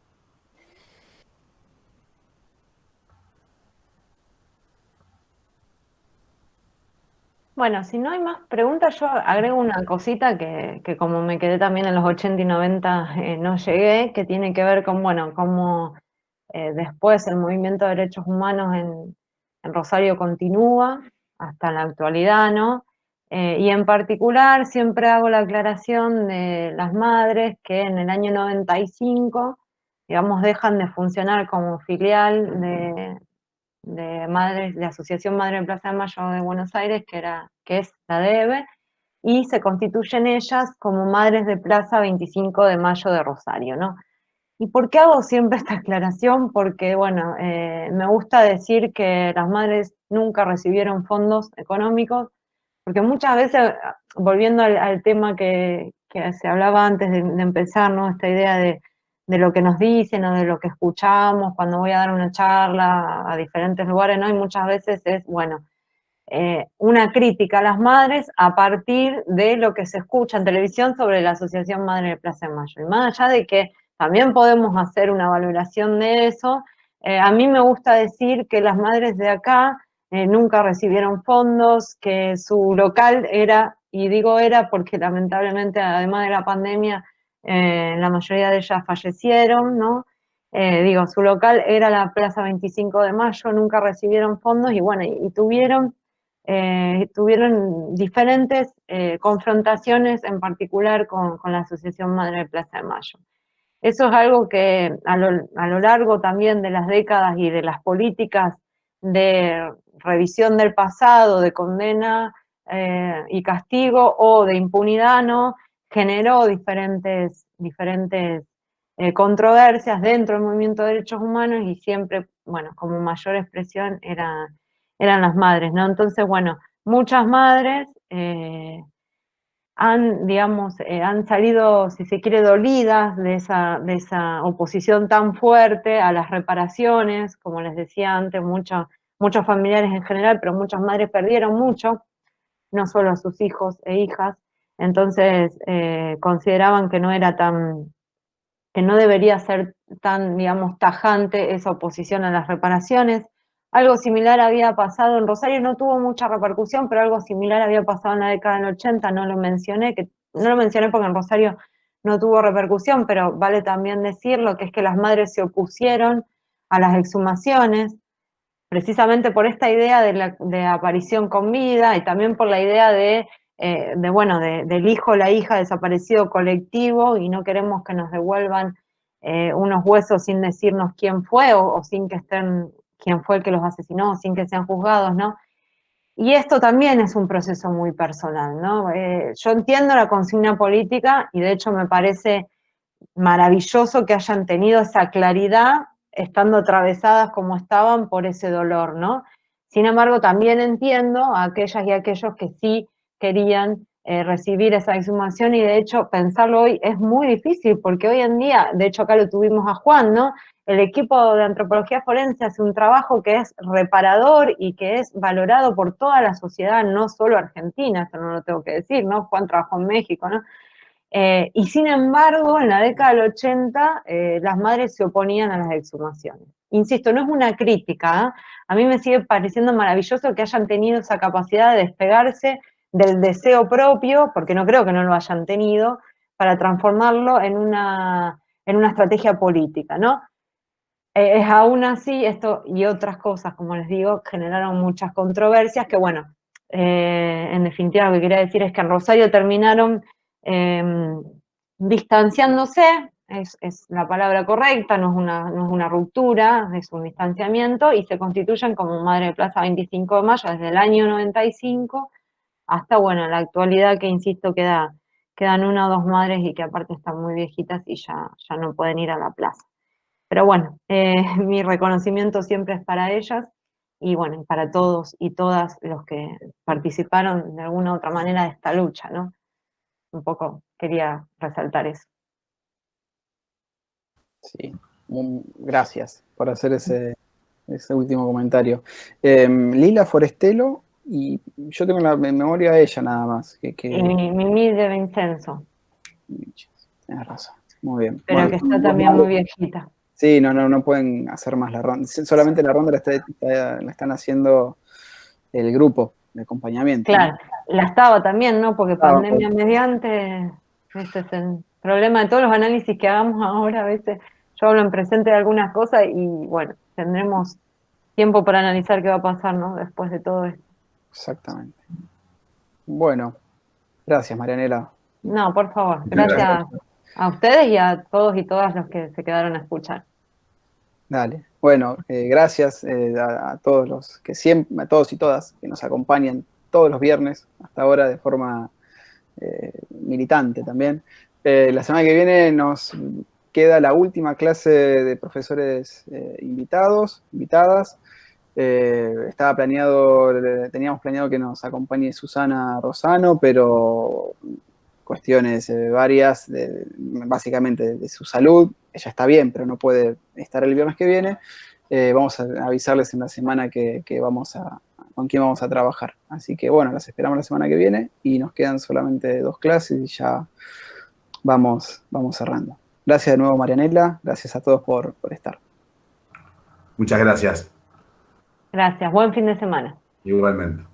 B: Bueno, si no hay más preguntas, yo agrego una cosita que como me quedé también en los 80 y 90 no llegué, que tiene que ver con, bueno, cómo después el movimiento de derechos humanos en Rosario continúa hasta la actualidad, ¿no? Y en particular siempre hago la aclaración de las madres que en el año 95 digamos, dejan de funcionar como filial de madres, de Asociación Madre de Plaza de Mayo de Buenos Aires, que es la DEBE, y se constituyen ellas como Madres de Plaza 25 de Mayo de Rosario, ¿no? ¿Y por qué hago siempre esta aclaración? Porque, bueno, me gusta decir que las madres nunca recibieron fondos económicos, porque muchas veces, volviendo al tema que se hablaba antes de empezar, ¿no? Esta idea de lo que nos dicen o de lo que escuchamos cuando voy a dar una charla a diferentes lugares, ¿no? Y muchas veces es, bueno, una crítica a las madres a partir de lo que se escucha en televisión sobre la Asociación Madre de Plaza de Mayo. Y más allá de que también podemos hacer una valoración de eso, a mí me gusta decir que las madres de acá nunca recibieron fondos, que su local era, y digo era porque lamentablemente además de la pandemia, la mayoría de ellas fallecieron, ¿no? Digo, su local era la Plaza 25 de Mayo, nunca recibieron fondos y bueno, y tuvieron diferentes confrontaciones, en particular con la Asociación Madre de Plaza de Mayo. Eso es algo que a lo largo también de las décadas y de las políticas de revisión del pasado, de condena y castigo o de impunidad, ¿no? Generó diferentes controversias dentro del movimiento de derechos humanos y siempre, bueno, como mayor expresión eran las madres, ¿no? Entonces, bueno, muchas madres digamos, han salido, si se quiere, dolidas de esa oposición tan fuerte a las reparaciones, como les decía antes, muchos familiares en general, pero muchas madres perdieron mucho, no solo a sus hijos e hijas, entonces consideraban que que no debería ser tan, digamos, tajante esa oposición a las reparaciones. Algo similar había pasado en Rosario, no tuvo mucha repercusión, pero algo similar había pasado en la década del 80, no lo mencioné porque en Rosario no tuvo repercusión, pero vale también decirlo, que es que las madres se opusieron a las exhumaciones, precisamente por esta idea de aparición con vida y también por la idea del hijo o la hija desaparecido colectivo y no queremos que nos devuelvan unos huesos sin decirnos quién fue o sin que estén quién fue el que los asesinó, sin que sean juzgados, ¿no? Y esto también es un proceso muy personal, ¿no? Yo entiendo la consigna política y de hecho me parece maravilloso que hayan tenido esa claridad estando atravesadas como estaban por ese dolor, ¿no? Sin embargo, también entiendo a aquellas y aquellos que sí querían recibir esa exhumación y de hecho pensarlo hoy es muy difícil porque hoy en día, de hecho acá lo tuvimos a Juan, ¿no? El equipo de antropología forense hace un trabajo que es reparador y que es valorado por toda la sociedad, no solo argentina, eso no lo tengo que decir, ¿no? Juan trabajó en México, ¿no? Y sin embargo, en la década del 80, las madres se oponían a las exhumaciones. Insisto, no es una crítica, ¿eh? A mí me sigue pareciendo maravilloso que hayan tenido esa capacidad de despegarse del deseo propio, porque no creo que no lo hayan tenido, para transformarlo en una estrategia política, ¿no? Es aún así, esto y otras cosas, como les digo, generaron muchas controversias que, bueno, en definitiva lo que quería decir es que en Rosario terminaron distanciándose, es la palabra correcta, no es una ruptura, es un distanciamiento, y se constituyen como Madre de Plaza 25 de Mayo desde el año 95 hasta, bueno, la actualidad que, insisto, quedan una o dos madres y que aparte están muy viejitas y ya no pueden ir a la plaza. Pero bueno, mi reconocimiento siempre es para ellas y bueno, para todos y todas los que participaron de alguna u otra manera de esta lucha, ¿no? Un poco quería resaltar eso.
C: Sí, gracias por hacer ese último comentario. Lila Forestelo, y yo tengo la memoria de ella nada más.
B: Y Mimi de Vincenzo.
C: Tienes razón, muy bien.
B: Pero bueno, que está también muy viejita.
C: Sí, no pueden hacer más la ronda. Solamente la ronda la están haciendo el grupo de acompañamiento.
B: Claro, ¿no? La estaba también, ¿no? Porque pandemia mediante, este es el problema de todos los análisis que hagamos ahora, a veces yo hablo en presente de algunas cosas y bueno, tendremos tiempo para analizar qué va a pasar, ¿no? Después de todo esto.
C: Exactamente. Bueno, gracias, Marianela.
B: No, por favor, gracias A ustedes y a todos y todas los que se quedaron a escuchar.
C: Dale. Bueno, gracias a todos los que siempre, a todos y todas que nos acompañan todos los viernes, hasta ahora de forma militante también. La semana que viene nos queda la última clase de profesores invitadas. Teníamos planeado que nos acompañe Susana Rosano, pero cuestiones varias, básicamente de su salud. Ella está bien, pero no puede estar el viernes que viene. Vamos a avisarles en la semana con quién vamos a trabajar. Así que bueno, las esperamos la semana que viene y nos quedan solamente 2 clases y ya vamos cerrando. Gracias de nuevo, Marianela. Gracias a todos por estar.
A: Muchas gracias.
B: Gracias, buen fin de semana.
A: Igualmente.